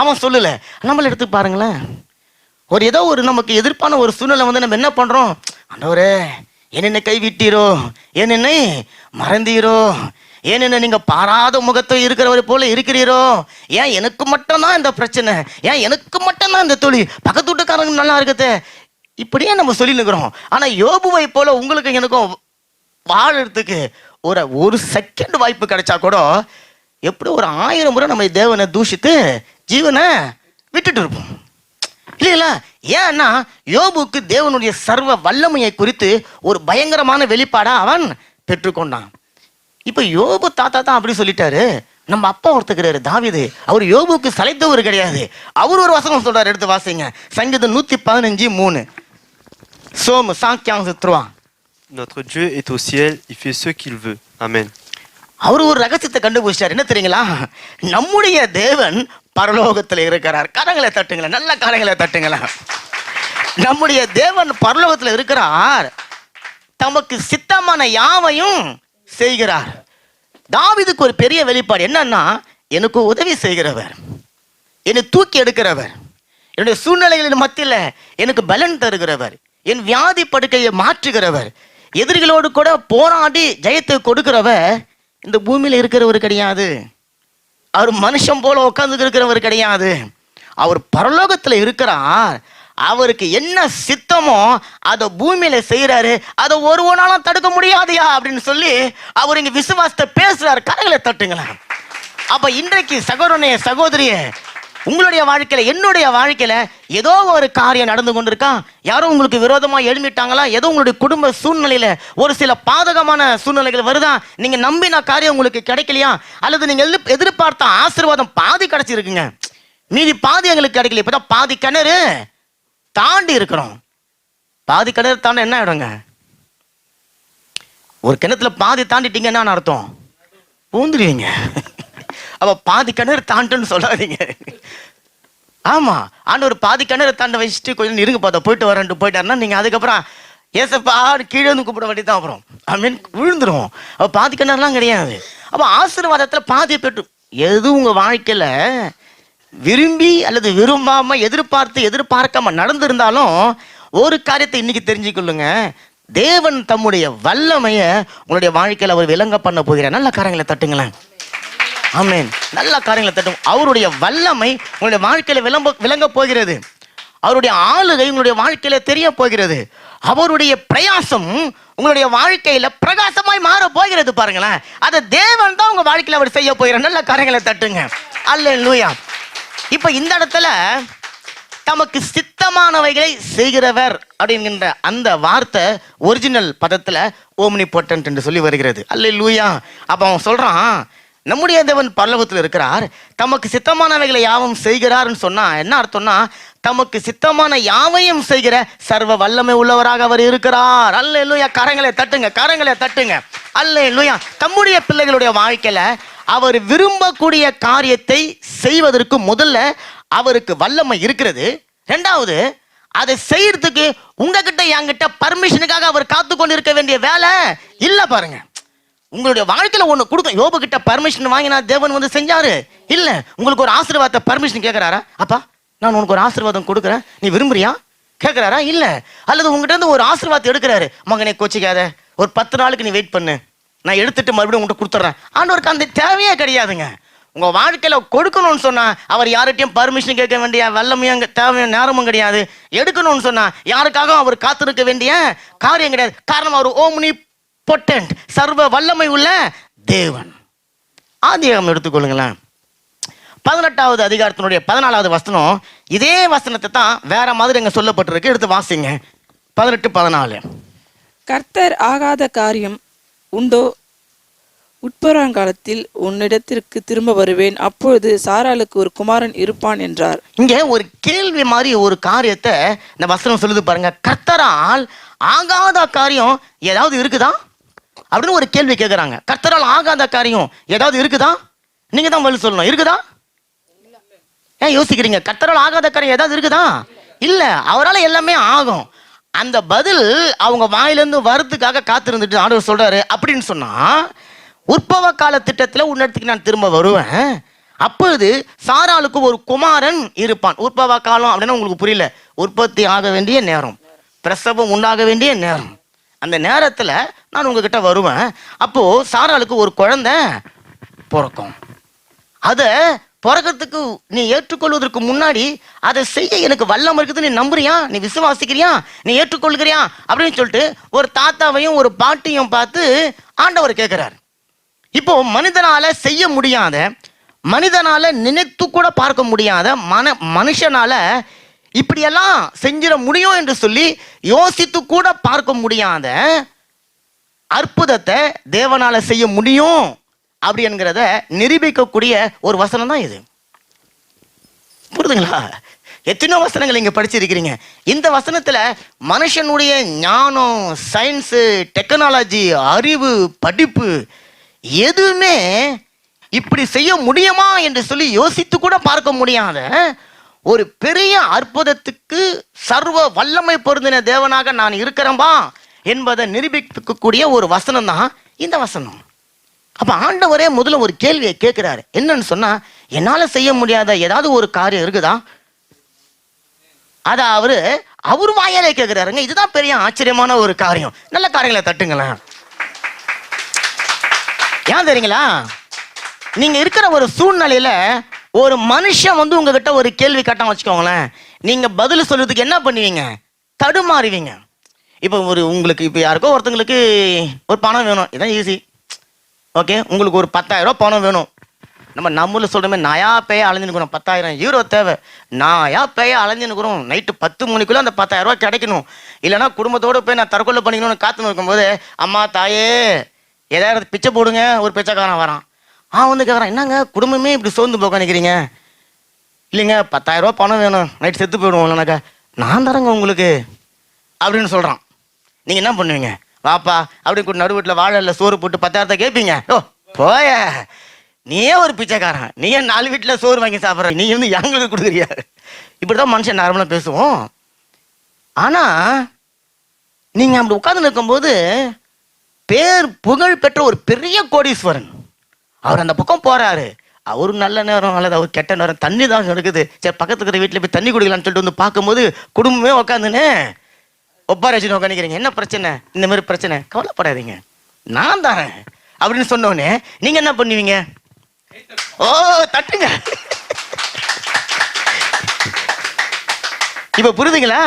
அவன் சொல்லல. நம்மள எடுத்து பாருங்களேன், ஏதோ ஒரு நமக்கு எதிர்ப்பான ஒரு சூழ்நிலை நம்ம என்ன பண்றோம், ஆண்டவரே என்னென்ன கைவிட்டீரோ, என்னென்னை மறந்தீரோ, ஏன்னு நீங்க பாராத முகத்தை இருக்கிறவரை போல இருக்கிறீரோ, ஏன் எனக்கு மட்டும்தான் இந்த பிரச்சனை, ஏன் எனக்கு மட்டும்தான் இந்த தொழில், பக்கத்து வீட்டுக்காரங்க நல்லா இருக்குது, இப்படியே நம்ம சொல்லி நிற்கிறோம். ஆனா யோபுவை போல உங்களுக்கு எனக்கும் வாழறதுக்கு ஒரு செகண்ட் வாய்ப்பு கிடைச்சா கூட எப்படி ஒரு 1000 முறை நம்ம தேவனை தூஷித்து ஜீவனை விட்டுட்டு இருப்போம் இல்லைங்களா? ஏன்னா யோபுக்கு தேவனுடைய சர்வ வல்லமையை குறித்து ஒரு பயங்கரமான வெளிப்பாடா அவன் பெற்றுக்கொண்டான். இப்ப யோபு தாத்தா தான் அப்படி சொல்லிட்டாரு. நம்ம அப்பா ஒருத்தக்கிறாரு தாவீது, அவர் யோபுக்கு சளைத்தவர் கிடையாது. அவர் ஒரு வசனம் சொல்றாரு, எடுத்து வாசிங்க. சங்கீதம் 115:3. Somme 115:3. Notre Dieu est au ciel, il fait ce qu'il veut. Amen. அவர் ஒரு ரகசியத்தை கண்டுபிடிச்சார். என்ன தெரியுங்களா? நம்முடைய தேவன் பரலோகத்தில் இருக்கிறார். கரங்களை தட்டுங்களேன், நல்ல கரங்களை தட்டுங்களேன். நம்முடைய தேவன் பரலோகத்தில் இருக்கிறார், தமக்கு சித்தமான யாவையும் செய்கிறார். தாவீதுக்கு ஒரு பெரிய வெளிப்பாடு என்னன்னா, எனக்கு உதவி செய்கிறவர், என்னை தூக்கி எடுக்கிறவர், என்னுடைய சூழ்நிலைகளின் மத்தியில் எனக்கு பலன் தருகிறவர், என் வியாதி படுக்கையை மாற்றுகிறவர், எதிரிகளோடு கூட போராடி ஜெயத்தை கொடுக்கிறவர் இந்த பூமியில இருக்கிறவர் கிடையாது. அவர் மனுஷன் போல உட்கார்ந்து இருக்கிறவர் கிடையாது. அவர் பரலோகத்தில் இருக்கிறார். அவருக்கு என்ன சித்தமோ அதை பூமியில செய்யறாரு. அதை ஒருவனாலும் தடுக்க முடியாதியா அப்படின்னு சொல்லி அவர் இங்க விசுவாசத்தை பேசுறாரு. கரங்களை தட்டுங்களேன். அப்ப இன்றைக்கு சகோதரனே சகோதரியே, உங்களுடைய வாழ்க்கையில, என்னுடைய வாழ்க்கையில ஏதோ ஒரு காரியம் நடந்து கொண்டிருக்கா, யாரோ உங்களுக்கு விரோதமா எழுமிட்டாங்களா, ஏதோ உங்களுடைய குடும்ப சூழ்நிலையில ஒரு சில பாதகமான சூழ்நிலைகள் வருதா, நீங்க நம்பின காரியம் உங்களுக்கு கிடைக்கலையா, அல்லது நீங்க எதிர்பார்த்த ஆசீர்வாதம் பாதி கிடைச்சிருக்குங்க, மீதி பாதி எங்களுக்கு கிடைக்கல. இப்பதான் பாதி கிணறு தாண்டி இருக்கிறோம். பாதி கிணறு தாண்ட என்ன ஆயிடுங்க? ஒரு கிணத்துல பாதி தாண்டிட்டீங்கன்னா அர்த்தம் பூந்துடுவீங்க. அப்ப பாதி கிணறு தாண்டுன்னு சொல்லாதீங்க. ஆமா, ஆண்டவர் பாதி கிணறு தாண்ட வச்சுட்டு கொஞ்சம் இருங்க பார்த்தா போயிட்டு வரேன்ட்டு போயிட்டாருன்னா நீங்க அதுக்கப்புறம் ஏசப்பா கீழே வந்து கூப்பிட வேண்டியதான். அப்புறம் மீன் விழுந்துரும். அப்ப பாதி கிணறுலாம் கிடையாது. அப்ப ஆசீர்வாதத்துல பாதியை பெற்று எது உங்க வாழ்க்கையில விரும்பி அல்லது விரும்பாம எதிர்பார்க்காம நடந்திருந்தாலும் ஒரு காரியத்தை இன்னைக்கு தெரிஞ்சுக்கொள்ளுங்க, தேவன் தம்முடைய வல்லமைய உங்களுடைய வாழ்க்கையில அவர் விளங்க பண்ண போகிறார். நல்ல காரியங்களை தட்டுங்களேன். ஆமென். நல்ல காரியங்களை தட்டும். அவருடைய வல்லமை உங்களுடைய வாழ்க்கையில விளங்க போகிறது. அவருடைய ஆளுகை உங்களுடைய வாழ்க்கையில தெரிய போகிறது. அவருடைய பிரயாசம் உங்களுடைய வாழ்க்கையில பிரகாசமாய் மாற போகிறது. பாருங்களேன், அதை தேவன் தான் உங்க வாழ்க்கையில அவர் செய்ய போகிறார். நல்ல காரியங்களை தட்டுங்க. அல்லேலூயா. இப்ப இந்த இடத்துல தமக்கு சித்தமானவைகளை செய்கிறவர் அப்படிங்கிற அந்த வார்த்தை ஒரிஜினல் பதத்துல ஓம்னிபொட்டன்ட் என்று சொல்லி வருகிறது. அல்லேலூயா. அப்ப அவன் சொல்றான், நம்முடைய தேவன் பரலோகத்தில் இருக்கிறார், தமக்கு சித்தமானவைகளை யாவும் செய்கிறார்னு சொன்னா என்ன அர்த்தம்னா, தமக்கு சித்தமான யாவையும் செய்கிற சர்வ வல்லமை உள்ளவராக அவர் இருக்கிறார். அல்லேலூயா. கரங்களை தட்டுங்க, கரங்களை தட்டுங்க. அல்லேலூயா. தம்முடைய பிள்ளைகளுடைய வாழ்க்கையில அவர் விரும்பக்கூடிய காரியத்தை செய்வதற்கு முதல்ல அவருக்கு வல்லமை இருக்கிறது. ரெண்டாவது, அதை செய்யறதுக்கு உங்ககிட்ட என்கிட்ட பர்மிஷனுக்காக அவர் காத்து கொண்டு இருக்க வேண்டிய வேலை இல்ல. பாருங்க, உங்களுடைய வாழ்க்கையில ஒண்ணு கொடுக்க யோபு கிட்ட பர்மிஷன் வாங்கினா தேவன் வந்து செஞ்சாரு இல்ல. உங்களுக்கு ஒரு ஆசீர்வாதத்தை பர்மிஷன் கேட்கிறாரா? அப்பா நான் உனக்கு ஒரு ஆசீர்வாதம் கொடுக்குறேன், நீ விரும்புறியா கேட்கிறாரா? இல்ல. அல்லது உங்ககிட்ட இருந்து ஒரு ஆசீர்வாதம் எடுக்கிறாரு, மகனை கோச்சிக்காத, ஒரு 10 நாளுக்கு நீ வெயிட் பண்ணு, நான் எடுத்துட்டு மறுபடியும் உங்கள்கிட்ட கொடுத்துட்றேன். ஆண்டவருக்கு அந்த தேவையே கிடையாதுங்க. உங்க வாழ்க்கையில கொடுக்கணும்னு சொன்னா அவர் யார்கிட்டயும் பர்மிஷன் கேட்க வேண்டிய வல்லமையும் தேவையான நேரமும் கிடையாது. எடுக்கணும்னு சொன்னா யாருக்காக அவர் காத்திருக்க வேண்டிய காரியம் கிடையாது. காரணம் அவர் ஓம்னிபொட்டன்ட், சர்வ வல்லமை உள்ள தேவன். ஆதியாகமம் எடுத்துக்கொள்ளுங்களேன், 18வது அதிகாரத்தினுடைய 14வது வசனம். இதே வசனத்தை தான் வேற மாதிரி எங்க சொல்லப்பட்டிருக்கு. எடுத்து வாசிங்க. 18:14. கர்த்தர் ஆகாத காரியம் உண்டோ? உட்புறங்காலத்தில் உன்னிடத்திற்கு திரும்ப வருவேன், அப்பொழுது சாராளுக்கு ஒரு குமாரன் இருப்பான் என்றார். இங்க ஒரு கேள்வி மாதிரி ஒரு காரியத்தை இந்த வசனம் சொல்லுது பாருங்க. கர்த்தரால் ஆகாத காரியம் ஏதாவது இருக்குதா அப்படின்னு ஒரு கேள்வி கேட்கிறாங்க. கர்த்தரால் ஆகாத காரியம் ஏதாவது இருக்குதா? நீங்க தான் பதில் சொல்லணும். இருக்குதா? ஏன் யோசிக்கிறீங்க? கர்த்தரால் ஆகாத காரியம் ஏதாவது இருக்குதா? இல்ல. அவரால் எல்லாமே ஆகும். அந்த பதில் அவங்க வாயிலிருந்து வரதுக்காக காத்திருந்துட்டு ஆண்டவர் சொல்றாரு. அப்படின்னு சொன்னா, உற்பவ கால திட்டத்துல உன்னிடத்துக்கு நான் திரும்ப வருவேன், அப்பொழுது சாராளுக்கு ஒரு குமாரன் இருப்பான். உற்பவ காலம் அப்படின்னா உங்களுக்கு புரியல, உற்பத்தி ஆக வேண்டிய நேரம், பிரசவம் உண்டாக வேண்டிய நேரம். அந்த நேரத்துல நான் உங்ககிட்ட வருவேன். அப்போ சாராளுக்கு ஒரு குழந்தை பிறக்கும். அத பிறக்கிறதுக்கு நீ ஏற்றுக்கொள்வதற்கு முன்னாடி அதை செய்ய எனக்கு வல்லம் இருக்குது, நீ நம்புறியா, நீ விசுவாசிக்கிறியா, நீ ஏற்றுக்கொள்கிறியா அப்படின்னு சொல்லிட்டு ஒரு தாத்தாவையும் ஒரு பாட்டியும் பார்த்து ஆண்டவர் கேட்கிறார். இப்போ மனிதனால செய்ய முடியாத, மனிதனால நினைத்து கூட பார்க்க முடியாத, மனுஷனால இப்படியெல்லாம் செஞ்சிட முடியும் என்று சொல்லி யோசித்து கூட பார்க்க முடியாத அற்புதத்தை தேவனால செய்ய முடியும் அப்படி என்கிறத நிரூபிக்கக்கூடிய ஒரு வசனம் தான் இது. புரியுதுங்களா? எத்தனையோ வசனங்கள் இங்க படிச்சிருக்கிறீங்க. இந்த வசனத்துல மனுஷனுடைய ஞானம், சயின்ஸு, டெக்னாலஜி, அறிவு, படிப்பு எதுவுமே இப்படி செய்ய முடியுமா என்று சொல்லி யோசித்து கூட பார்க்க முடியாத ஒரு பெரிய அற்புதத்துக்கு சர்வ வல்லமை பொருந்தின தேவனாக நான் இருக்கிறேன்பா என்பதை நிரூபிக்கக்கூடிய ஒரு வசனம் தான் இந்த வசனம். அப்ப ஆண்டவரே முதல்ல ஒரு கேள்வியை கேட்கிறாரு. என்னன்னு சொன்னா, என்னால செய்ய முடியாத ஏதாவது ஒரு காரியம் இருக்குதா? அத அவர் வாயாலே கேட்கிறாருங்க. இதுதான் பெரிய ஆச்சரியமான ஒரு காரியம். நல்ல காரியங்களை தட்டுங்களேன். ஏன் தெரியுங்களா? நீங்க இருக்கிற ஒரு சூழ்நிலையில ஒரு மனுஷன் வந்து உங்ககிட்ட ஒரு கேள்வி கேட்டான் வச்சுக்கோங்களேன், நீங்க பதில் சொல்றதுக்கு என்ன பண்ணுவீங்க? தடுமாறுவீங்க. இப்போ உங்களுக்கு இப்போ யாருக்கோ ஒருத்தங்களுக்கு ஒரு பணம் வேணும், இதான் ஈஸி. ஓகே, உங்களுக்கு ஒரு 10,000 ரூபாய் பணம் வேணும். நம்மள சொல்றமே நாயா பேய அலைஞ்சுக்கணும், 10,000 யூரோ தேவை, நாயா பேய அலைஞ்சுக்கணும், நைட்டு 10 மணிக்குள்ள அந்த 10,000 ரூபாய் கிடைக்கணும், இல்லைன்னா குடும்பத்தோட போய் நான் தற்கொலை பண்ணிக்கணும்னு காத்துன்னு இருக்கும்போது, அம்மா தாயே ஏதாவது பிச்சை போடுங்க, ஒரு பிச்சைக்காரன் வரான். வந்து கேட்குறான், என்னங்க குடும்பமே இப்படி சோர்ந்து போக நினைக்கிறீங்க? இல்லைங்க 10,000 ரூபாய் பணம் வேணும், நைட்டு செத்து போயிடுவோம் இல்லைனாக்கா. நான் தரேங்க உங்களுக்கு அப்படின்னு சொல்றான். நீங்க என்ன பண்ணுவீங்க? வாப்பா அப்படின்னு நடு வீட்டில் வாழை இல்லை சோறு போட்டு 10,000 கேட்பீங்க? ஓ போய, நீயே ஒரு பிச்சைக்காரன், நீயே 4 வீட்டில் சோறு வாங்கி சாப்பிட்ற, நீ வந்து எங்களுக்கு கொடுக்குறியா? இப்படிதான் மனுஷன் நார்மலாக பேசுவோம். ஆனா நீங்க அப்படி உட்கார்ந்து நிற்கும்போது பேர் புகழ் பெற்ற ஒரு பெரிய கோடீஸ்வரன் அவர் அந்த பக்கம் போறாரு. அவரு நல்ல நேரம் அல்லது அவர் கெட்ட நேரம், தண்ணி தான் இருக்குது, சரி பக்கத்து இருக்கிற வீட்டில் போய் தண்ணி குடிக்கலாம்னு சொல்லிட்டு வந்து பார்க்கும்போது குடும்பமே உட்காந்துன்னு ஒப்பாரி வச்சுன்னு உட்காந்துக்கிறீங்க. என்ன பிரச்சனை? இந்த மாதிரி பிரச்சனை, கவலைப்படாதீங்க நான் தானே அப்படின்னு சொன்னோடனே நீங்க என்ன பண்ணுவீங்க? ஓ தட்டுங்க. இப்ப புரியுதுங்களா?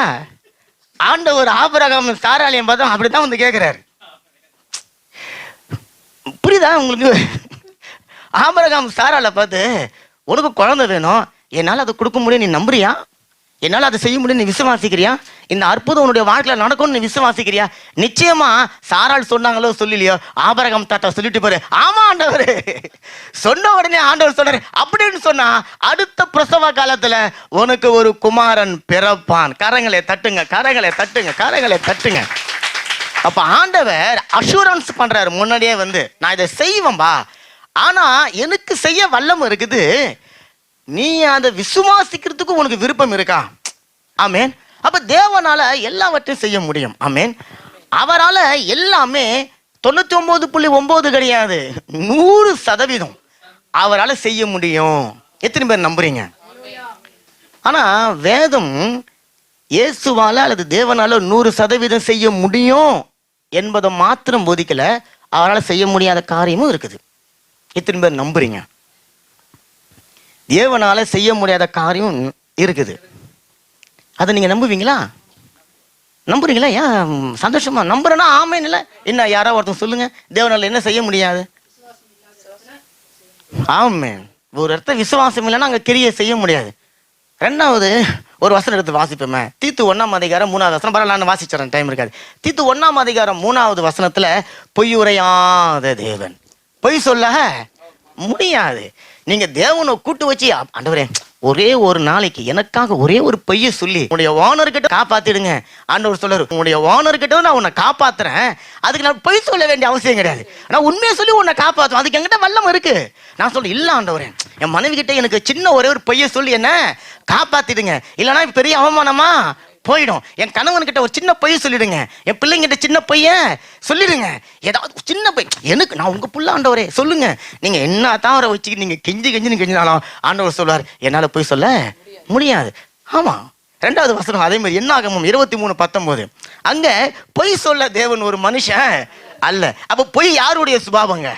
ஆண்டவர் ஆபிரகாம் சாராளையும் பார்த்தா அப்படித்தான் வந்து கேட்கிறாரு. புரியுதா உங்களுக்கு? ஆபிரகாம் சாராளை பார்த்து, உனக்கு குழந்தை வேணும், என்னால் அதை கொடுக்க முடியும், நீ நம்புறியா? என்னால் அதை செய்ய முடியும், நீ விசுவாசிக்கிறியா? இந்த அற்புதம் உன்னுடைய வாழ்க்கையில் நடக்கும்னு நீ விசுவாசிக்கிறியா? நிச்சயமா சாராள் சொன்னாங்களோ சொல்லலையோ, ஆபிரகாம் தாத்தா சொல்லிட்டு போரு, ஆமா ஆண்டவர் சொன்ன உடனே ஆண்டவர் சொல்றாரு, அப்படின்னு சொன்னா அடுத்த பிரசவ காலத்துல உனக்கு ஒரு குமாரன் பிறப்பான். கரங்களை தட்டுங்க, கரங்களை தட்டுங்க, கரங்களை தட்டுங்க. அப்ப ஆண்டவர் அஷூரன்ஸ் பண்றாரு முன்னாடியே வந்து, நான் இதை செய்வேன்பா, ஆனா எனக்கு செய்ய வல்லம் இருக்குது, நீ அதை விசுவாசிக்கிறதுக்கு உனக்கு விருப்பம் இருக்கா? ஆமேன். அப்ப தேவனால எல்லாவற்றையும் செய்ய முடியும். ஆமேன். அவரால எல்லாமே 99.9 கிடையாது, 100% அவரால் செய்ய முடியும். எத்தனை பேர் நம்புறீங்க? ஆனா வேதம் இயேசுவால அல்லது தேவனால 100% செய்ய முடியும் என்பதை மாத்திரம் போதிக்கல, அவரால் செய்ய முடியாத காரியமும் இருக்குது. எத்தனை பேர் நம்புறீங்க? தேவனால செய்ய முடியாத காரியம் இருக்குது, அதை நீங்க நம்புவீங்களா? நம்புறீங்களா? ஏன் சந்தோஷமா நம்புறேன்னா ஆமேன் இல்லை என்ன? யாரோ ஒருத்தன் சொல்லுங்க, தேவனால என்ன செய்ய முடியாது? ஆமேன். ஒரு இடத்த விசுவாசம் இல்லைன்னா அங்க கிரியை செய்ய முடியாது. ரெண்டாவது ஒரு வசனம் எடுத்து வாசிப்போமே, தீத்து 1ஆம் அதிகாரம் 3வது வசனம். பரவாயில்ல, நான் வாசிச்சிடறேன், டைம் இருக்காது. தீத்து 1ஆம் அதிகாரம் 3வது வசனத்துல, பொய் உரையாத தேவன், பொய் சொல்ல முடியாது. நீங்க தேவனை கூட்டு வச்சு, ஆண்டவரே ஒரே ஒரு நாளைக்கு எனக்காக ஒரே ஒரு பொய்யை சொல்லி உன்னுடைய ஓனர்கிட்ட காப்பாத்திடுங்க. ஆண்டவர் சொல்றாரு, உன்னுடைய ஓனர்கிட்ட நான் உன்னை காப்பாத்துறேன், அதுக்கு நான் பொய் சொல்ல வேண்டிய அவசியம் கிடையாது, நான் உண்மையை சொல்லி உன்னை காப்பாற்றுவேன், அதுக்கு என்கிட்ட வல்லம் இருக்கு. நான் சொல்றேன், இல்ல ஆண்டவரே, என் மனைவி கிட்ட எனக்கு சின்ன ஒரே ஒரு பொய்யை சொல்லி என்ன காப்பாத்திடுங்க, இல்லைன்னா பெரிய அவமானமா போயிடும். என் கணவன்கிட்ட ஒரு சின்ன பொய்யை சொல்லிடுங்க, என் பிள்ளைங்கிட்ட சின்ன பொய்ய சொல்லிடுங்க, ஏதாவது சின்ன பொய் எனக்கு, நான் உங்க புள்ள ஆண்டவரே சொல்லுங்க. நீங்க என்ன தான் அவரை வச்சுக்கிட்டு நீங்க கெஞ்சினாலும் ஆண்டவர் சொல்வார், என்னால பொய் சொல்ல முடியாது. ஆமா. 2வது வசனம் அதே மாதிரி, என்னாகமம் 23:19, அங்க பொய் சொல்ல தேவன் ஒரு மனுஷன் அல்ல. அப்ப பொய் யாருடைய சுபாவங்க?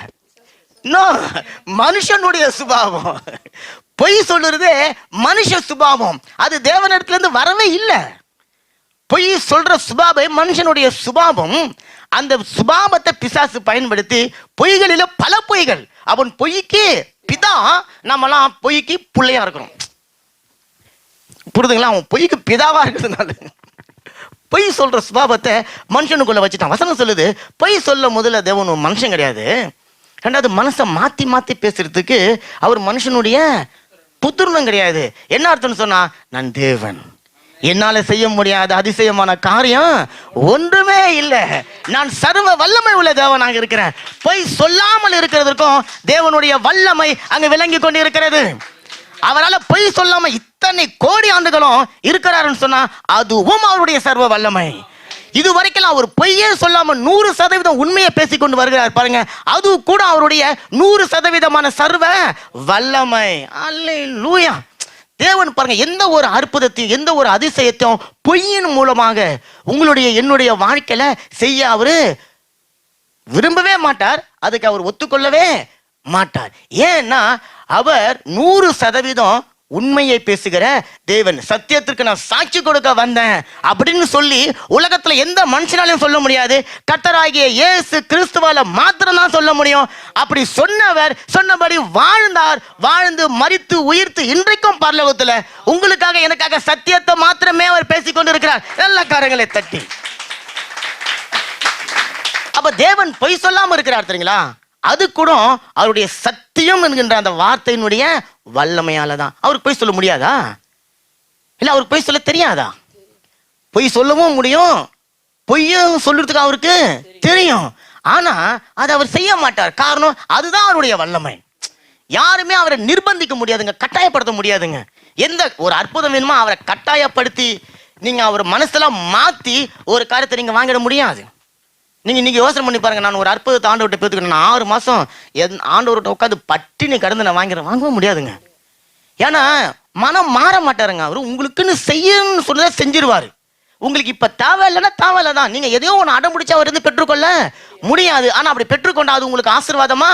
மனுஷனுடைய சுபாவம். பொய் சொல்லுறதே மனுஷ சுபாவம், அது தேவனிடத்துல இருந்து வரவே இல்லை. பொய் சொல்ற சுபாவம் மனுஷனுடைய சுபாவம். அந்த சுபாவத்தை பிசாசு பயன்படுத்தி பொய்களில பல பொய்கள். அவன் பொய்க்கு பிதா, நம்மலாம் பொய்க்கு பிள்ளையா இருக்கிறோம். புரியுதுங்களா? அவன் பொய்க்கு பிதாவா இருக்கிறதுனால பொய் சொல்ற சுபாவத்தை மனுஷனுக்குள்ள வச்சுட்டான். வசனம் சொல்லுது, பொய் சொல்ல முதல்ல தேவன் ஒரு மனுஷன் கிடையாது. ரெண்டாவது மனசை மாத்தி மாத்தி பேசுறதுக்கு அவர் மனுஷனுடைய புத்திரனும் கிடையாது. என்ன அர்த்தம்னு சொன்னா, நான் தேவன், என்னால செய்ய முடியாத அதிசயமான காரியம் ஒன்றுமே இல்லை, நான் சர்வ வல்லமை உள்ள தேவனாக இருக்கிறேன். பொய் சொல்லாமல் இருக்கிறதுக்கும் தேவனுடைய வல்லமை அங்க விளங்கி கொண்டு இருக்கிறது. அவரால் பொய் சொல்லாம இத்தனை கோடி ஆண்டுகளும் இருக்கிறாருன்னு சொன்னா அதுவும் அவருடைய சர்வ வல்லமை. இது வரைக்கும் அவர் பொய்யே சொல்லாம 100% உண்மையை பேசிக்கொண்டு வருகிறார் பாருங்க, அது கூட அவருடைய 100% சர்வ வல்லமை. அல்லேலூயா. தேவன் பாருங்க, எந்த ஒரு அற்புதத்தையும் எந்த ஒரு அதிசயத்தையும் பொய்யின் மூலமாக உங்களுடைய என்னுடைய வாழ்க்கையில செய்ய அவரு விரும்பவே மாட்டார், அதுக்கு அவர் ஒத்துக்கொள்ளவே மாட்டார். ஏன்னா அவர் 100% உண்மையை பேசுகிற தேவன், சத்தியத்திற்கு நான் சாட்சி கொடுக்க வந்தேன் அப்படின்னு சொல்லி உலகத்துல எந்த மனுஷனாலையும் சொல்ல முடியாது. கர்த்தராகிய இயேசு கிறிஸ்துவால மாத்திரம் தான் சொல்ல முடியும். அப்படி சொன்னவர் சொன்னபடி வாழ்ந்தார். வாழ்ந்து மரித்து உயிர்த்து இன்றைக்கும் பரலோகத்துல உங்களுக்காக எனக்காக சத்தியத்தை மாத்திரமே அவர் பேசிக் கொண்டிருக்கிறார். எல்லா காரங்களை தட்டி. அப்ப தேவன் பொய் சொல்லாம இருக்கிறார் தெரியுங்களா? அது கூட அவருடைய சத்தியம் என்கின்ற அந்த வார்த்தையினுடைய வல்லமையால தான். அவருக்கு பொய் சொல்ல முடியாதா? இல்ல அவருக்கு பொய் சொல்ல தெரியாதா? பொய் சொல்லவும் முடியும், பொய்யும் சொல்றதுக்கு அவருக்கு தெரியும். ஆனா அதை அவர் செய்ய மாட்டார். காரணம் அதுதான் அவருடைய வல்லமை. யாருமே அவரை நிர்பந்திக்க முடியாதுங்க, கட்டாயப்படுத்த முடியாதுங்க. எந்த ஒரு அற்புதம் வேணுமோ அவரை கட்டாயப்படுத்தி நீங்க அவர் மனசெல்லாம் மாத்தி ஒரு காரியத்தை நீங்க வாங்கிட முடியாது. நீங்க இன்னைக்கு யோசனை பண்ணி பாருங்க. நான் ஒரு அற்புதத்தை ஆண்டவர்கிட்ட பேத்துக்கிட்டேன். நான் 6 மாசம் ஆண்டவர்கிட்ட உட்காந்து பட்டினி கடந்து நான் வாங்கவும் முடியாதுங்க. ஏன்னா மனம் மாற மாட்டாருங்க. அவரு உங்களுக்குன்னு செய்யணும்னு சொன்னதை செஞ்சிருவாரு. உங்களுக்கு இப்ப தேவையில்லைன்னா தேவையில்லை தான். நீங்க எதையோ ஒன்று அடம் பிடிச்சா அவர் இருந்து பெற்றுக்கொள்ள முடியாது. ஆனா அப்படி பெற்றுக்கொண்டா அது உங்களுக்கு ஆசீர்வாதமா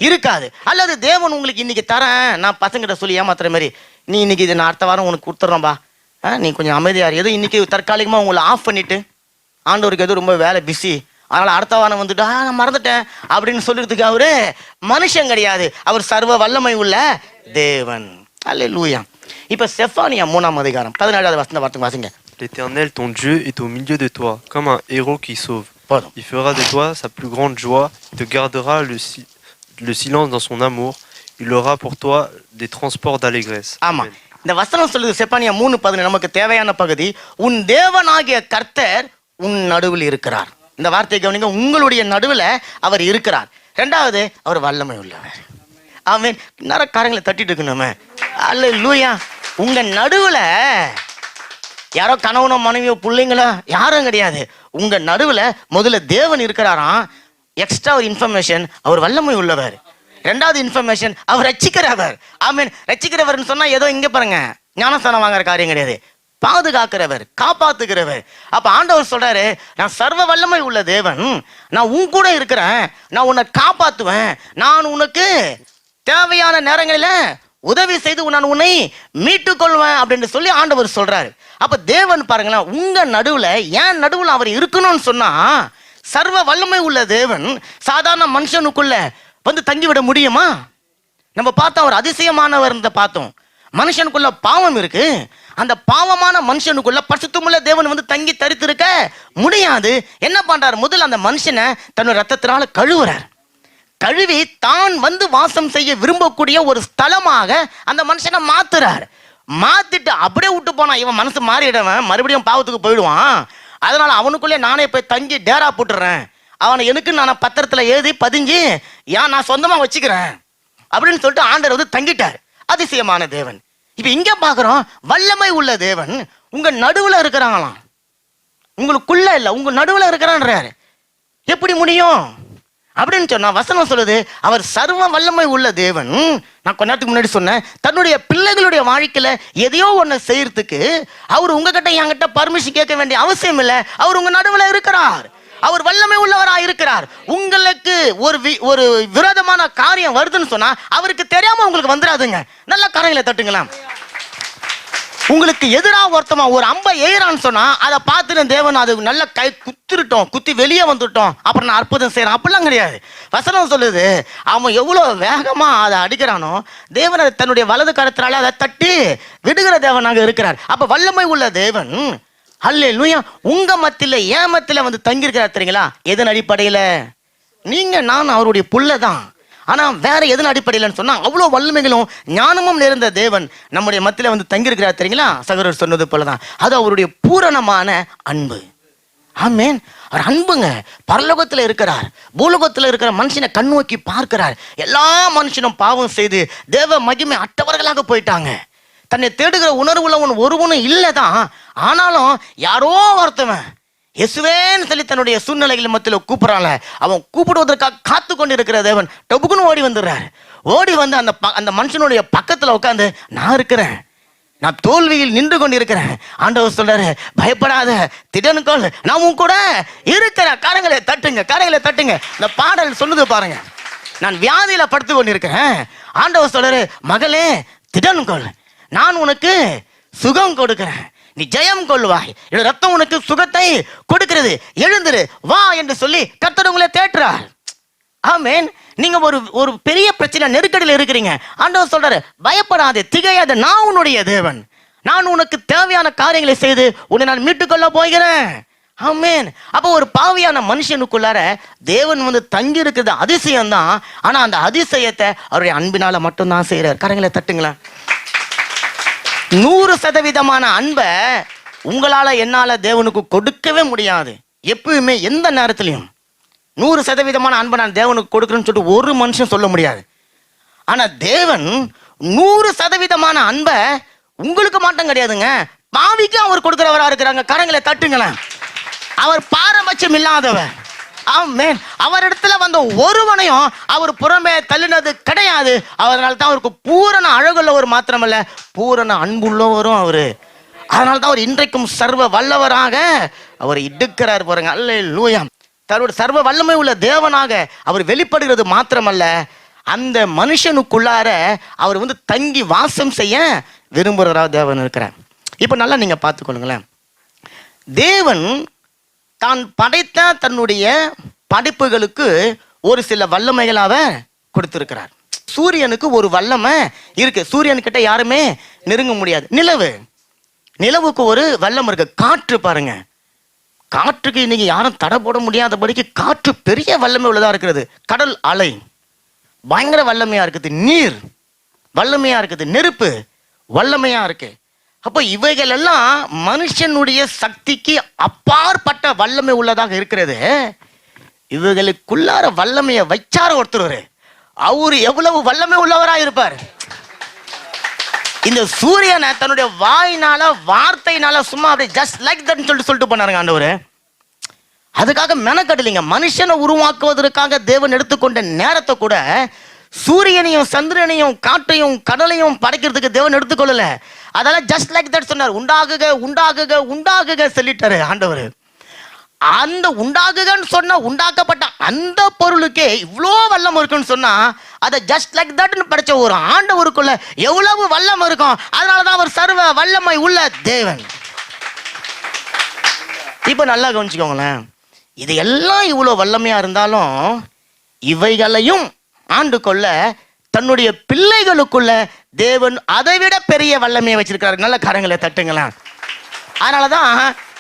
இருக்காது. அல்லது தேவன் உங்களுக்கு இன்னைக்கு தரேன், நான் பசங்கிட்ட சொல்லி ஏமாத்துற மாதிரி, நீ இன்னைக்கு இது நான் அடுத்த வாரம் உனக்கு கொடுத்துட்றோம்பா, நீ கொஞ்சம் அமைதியாரு, ஏதோ இன்னைக்கு தற்காலிகமா உங்களை ஆஃப் பண்ணிட்டு ஆண்டவருக்கு எதுவும் ரொம்ப வேலை பிஸி, அதனால அடுத்த வாரம் வந்துட்டு நான் மறந்துட்டேன் அப்படின்னு சொல்றதுக்கு அவரு மனுஷன் கிடையாது. அவர் சர்வ வல்லமை உள்ள தேவன். அல்லேலூயா. இப்ப செஃபானியா 3ஆம் அதிகாரம் 17வது வசனத்தை பார்த்து வாசிங்க. L'Éternel, ton Dieu, est au milieu de toi, comme un héros qui sauve. Pardon. Il fera de toi sa plus grande joie, il te gardera le silence dans son amour, il aura pour toi des transports d'allégresse. ஆமா, இந்த வசனம் சொல்லுது செஃபானியா 3:17 நமக்கு தேவையான பகுதி. உன் தேவனாகிய கர்த்தர் உன் நடுவில் இருக்கிறார். இந்த வார்த்தையை கவனிங்க, உங்களுடைய நடுவில் அவர் இருக்கிறார். 2வது அவர் வல்லமை உள்ளவர். ஆமென். நிறைய காரங்களை தட்டிட்டு இருக்கணுமே. அல்லேலூயா. உங்க நடுவுல யாரோ கணவனோ மனைவியோ பிள்ளைங்களோ யாரும் கிடையாது. உங்க நடுவுல முதல்ல தேவன் இருக்கிறாராம். எக்ஸ்ட்ரா ஒரு இன்ஃபர்மேஷன், அவர் வல்லமை உள்ளவர். 2வது இன்ஃபர்மேஷன், அவர் ரட்சிக்கிறவர். ஆமென். ரட்சிக்கிறவர்னு சொன்னா ஏதோ இங்க பாருங்க ஞானஸ்தானம் வாங்குற காரியம் கிடையாது. பாதுகாக்கிறவர், காப்பாத்துகிறவர். அப்ப ஆண்டவர் சொல்றாரு, நான் சர்வ வல்லமை உள்ள தேவன், நான் உன் கூட இருக்கிறேன், நான் உன்னை காப்பாத்துவேன், நான் உனக்கு தேவையான நேரங்களில உதவி செய்து நான் உன்னை மீட்டு கொள்வேன் அப்படின்னு சொல்லி ஆண்டவர் சொல்றாரு. அப்ப தேவன் பாருங்களேன், உங்க நடுவுல ஏன் நடுவுல அவர் இருக்கணும்னு சொன்னா, சர்வ வல்லமை உள்ள தேவன் சாதாரண மனுஷனுக்குள்ள வந்து தங்கிவிட முடியுமா? நம்ம பார்த்தோம் அவர் அதிசயமானவர் பார்த்தோம். மனுஷனுக்குள்ள பாவம் இருக்கு. அந்த பாவமான மனுஷனுக்குள்ள பரிசுத்தமுள்ள தேவன் வந்து தங்கி தரித்திருக்க முடியாது. என்ன பண்றாரு? முதல்ல அந்த மனுஷனை தன்னோட ரத்தத்தினால கழுவுறார். கழுவி தான் வந்து வாசம் செய்ய விரும்பக்கூடிய ஒரு ஸ்தலமாக அந்த மனுஷனை மாத்துறார். மாத்திட்டு அப்படியே விட்டு போனா இவன் மனசு மாறிடுவன், மறுபடியும் பாவத்துக்கு போயிடுவான். அதனால அவனுக்குள்ளே நானே போய் தங்கி டேரா போட்டுறேன், அவனை எனக்கு நான் பத்திரத்துல எழுதி பதிஞ்சு ஏன் நான் சொந்தமா வச்சுக்கிறேன் அப்படின்னு சொல்லிட்டு ஆண்டவர் வந்து தங்கிட்டார். அதிசயமான தேவன். இப்ப இங்க பாக்குறோம், வல்லமை உள்ள தேவன் உங்க நடுவுல இருக்கிறாங்களாம். உங்களுக்குள்ள இல்ல, உங்க நடுவுல இருக்கிறான்றாரு. எப்படி முடியும் அப்படின்னு சொன்னா வசனம் சொல்லுது, அவர் சர்வ வல்லமை உள்ள தேவன். நான் கொஞ்ச நேரத்துக்கு முன்னாடி சொன்னேன், தன்னுடைய பிள்ளைகளுடைய வாழ்க்கையில எதையோ ஒண்ணு செய்யறதுக்கு அவர் உங்ககிட்ட என்கிட்ட பர்மிஷன் கேட்க வேண்டிய அவசியம் இல்லை. அவர் உங்க நடுவுல இருக்கிறார். அவர் வல்லமை உள்ளவராக இருக்கிறார். உங்களுக்கு ஒரு விரோதமான காரியம் வருதுன்னு சொன்னா அவருக்கு தெரியாம உங்களுக்கு வந்துடாதுங்க. நல்ல காரியங்களை தட்டுங்களா. உங்களுக்கு எதிராக ஒருத்தமா ஒரு அம்பை எய்றான்னு சொன்னா அதை பார்த்துட்டு தேவன் அது நல்ல கை குத்திருட்டோம், குத்தி வெளியே வந்துட்டோம், அப்புறம் நான் அற்புதம் செய்யறேன் அப்படிலாம் கிடையாது. வசனம் சொல்லுது, அவன் எவ்வளவு வேகமா அதை அடிக்கிறானோ தேவன் அதை தன்னுடைய வலது கரத்தினால அதை தட்டி விடுகிற தேவனாக இருக்கிறார். அப்ப வல்லமை உள்ள தேவன் அல்லேலூயா உங்க மத்தியில ஏன் மத்தியில வந்து தங்கியிருக்கிறார் தெரியுங்களா? எதன் அடிப்படையில? நீங்க நான் அவருடைய புள்ள தான். ஆனா வேற எதன் அடிப்படையிலன்னு சொன்னா அவ்வளவு வல்லமைகளும் ஞானமும் நிறைந்த தேவன் நம்முடைய மத்தியில வந்து தங்கியிருக்கிறார் தெரியுங்களா? சகோதரர் சொன்னது போலதான் அது அவருடைய பூரணமான அன்பு. ஆமென். அவர் அன்புங்க. பரலோகத்துல இருக்கிறார், பூலோகத்துல இருக்கிற மனுஷனை கண்ணோக்கி பார்க்கிறார். எல்லா மனுஷனும் பாவம் செய்து தேவ மகிமை அற்றவர்களாக போயிட்டாங்க. தன்னை தேடுகிற உணர்வுள்ளவன் ஒருவனும் இல்லதான். ஆனாலும் யாரோ ஒருத்தவன் இயேசுவேன்னு சொல்லி தன்னுடைய சூழ்நிலைகள் மத்தியில் கூப்பிடறான்ல, அவன் கூப்பிடுவதற்காக காத்து கொண்டு இருக்கிற தேவன் டொபுக்குன்னு ஓடி வந்துடுறாரு. ஓடி வந்து அந்த மனுஷனுடைய பக்கத்துல உட்காந்து, நான் இருக்கிறேன், நான் தோல்வியில் நின்று கொண்டு இருக்கிறேன். ஆண்டவர் சொல்றாரு, பயப்படாத, திடனுக்கோள், நான் உன் கூட இருக்கிறேன். காரங்களை தட்டுங்க, காரங்களை தட்டுங்க. இந்த பாடல் சொல்லுது பாருங்க, நான் வியாதியில படுத்து கொண்டு இருக்கிறேன். ஆண்டவர் சொல்றாரு, மகளே திடனுக்கோள், நான் உனக்கு சுகம் கொடுக்கிறேன், நீ ஜெயம் கொள்வாய், என்னோட ரத்தம் உனக்கு சுகத்தை கொடுக்கிறது, எழுந்திரு வா என்று சொல்லி கர்த்தர் உங்களை தேற்றுறார். ஆமென். நீங்க ஒரு பெரிய பிரச்சனை நெருக்கடியில் இருக்கிறீங்க, ஆண்டவர் சொல்றாரு பயப்படாதே, திகையாத, நான் உன்னுடைய தேவன், நான் உனக்கு தேவையான காரியங்களை செய்து உன்னை நான் மீட்டுக்கொள்ள போகிறேன். ஆமென். அப்போ ஒரு பாவியான மனுஷனுக்குள்ளார தேவன் தங்கி இருக்கிறது அதிசயம் தான். ஆனா அந்த அதிசயத்தை அவருடைய அன்பினால மட்டும்தான் செய்யறார். கரங்களை தட்டுங்களேன். 100% அன்பை உங்களால என்னால தேவனுக்கு கொடுக்கவே முடியாது. எப்பவுமே எந்த நேரத்திலையும் 100% அன்பை நான் தேவனுக்கு கொடுக்குறேன்னு சொல்லிட்டு ஒரு மனுஷன் சொல்ல முடியாது. ஆனா தேவன் 100% அன்பை உங்களுக்கு மாட்டம் கிடையாதுங்க, பாவிக்கு அவர் கொடுக்கிறவரா இருக்கிறாங்க. கரங்களை தட்டுங்களேன். அவர் பாரபட்சம் இல்லாதவர். ஆமென். அவரிடத்துல வந்த ஒருவனையும் அவர் புறமே தள்ளினது கிடையாது. அதனால தான் அவருக்கு பூரண அழகுள்ளவர் மாத்திரமல்ல, பூரண அன்புள்ளவரும் அவரு. அதனால தான் அவர் இன்றைக்கும் சர்வ வல்லவராக அவர் இடுக்கிறார் பாருங்க. அல்லேலூயா. தன்னுடைய சர்வ வல்லமை உள்ள தேவனாக அவர் வெளிப்படுகிறது மாத்திரமல்ல, அந்த மனுஷனுக்குள்ளார அவர் தங்கி வாசம் செய்ய விரும்புகிறவராக தேவன் இருக்கிறார். இப்போ நல்லா நீங்க பார்த்துக்கொள்ளுங்களேன். தேவன் தான் படைத்த தன்னுடைய படைப்புகளுக்கு ஒரு சில வல்லமைகளாக கொடுத்திருக்கிறார். சூரியனுக்கு ஒரு வல்லமை இருக்கு, சூரியன்கிட்ட யாருமே நெருங்க முடியாது. நிலவுக்கு ஒரு வல்லம் இருக்கு. காற்று பாருங்க, காற்றுக்கு இன்னைக்கு யாரும் தடை போட முடியாதபடிக்கு காற்று பெரிய வல்லமை உள்ளதா இருக்கிறது. கடல் அலை பயங்கர வல்லமையா இருக்குது, நீர் வல்லமையா இருக்குது, நெருப்பு வல்லமையா இருக்கு. அப்போ இவைகள் எல்லாம் மனுஷனுடைய சக்திக்கு அப்பாற்பட்ட வல்லமை உள்ளதாக இருக்கிறது. இவைகளுக்குள்ளார வல்லமையை வச்சார ஒருத்தர், அவரு எவ்வளவு வல்லமை உள்ளவரா இருப்பார். இந்த சூரியனை தன்னுடைய வாயினால வார்த்தையினால சும்மா அப்படியே ஜஸ்ட் லைக் தட் சொல்லிட்டு பண்ணாருங்க ஆண்டவர். அதுக்காக மெனக்கடலிங்க. மனுஷனை உருவாக்குவதற்காக தேவன் எடுத்துக்கொண்ட நேரத்தை கூட சூரியனையும் சந்திரனையும் காற்றையும் கடலையும் படைக்கிறதுக்கு தேவன் எடுத்துக்கொள்ளல. அதெல்லாம் ஜஸ்ட் லைக் தட் சொன்னார். உண்டாகுக உண்டாகுக உண்டாகுக சொல்லிட்டாரு ஆண்டவர். அந்த உண்டாகுகன்னு சொன்ன உண்டாக்கப்பட்ட அந்த பொருளுக்கே இவ்வளோ வல்லம் இருக்குன்னு சொன்னா அதை ஜஸ்ட் லைக் தட்னு படைச்ச ஒரு ஆண்டவருக்குள்ள எவ்வளவு வல்லம் இருக்கும். அதனாலதான் அவர் சர்வ வல்லமை உள்ள தேவன். இப்ப நல்லா கவனிச்சுக்கோங்களேன். இது எல்லாம் இவ்வளோ வல்லமையா இருந்தாலும் இவைகளையும் ஆண்டு கொள்ள தன்னுடைய பிள்ளைகளுக்குள்ள தேவன் அதைவிட பெரிய வல்லமையை வச்சிருக்கிறார். நல்ல கரங்களை தட்டுங்களேன். அதனாலதான்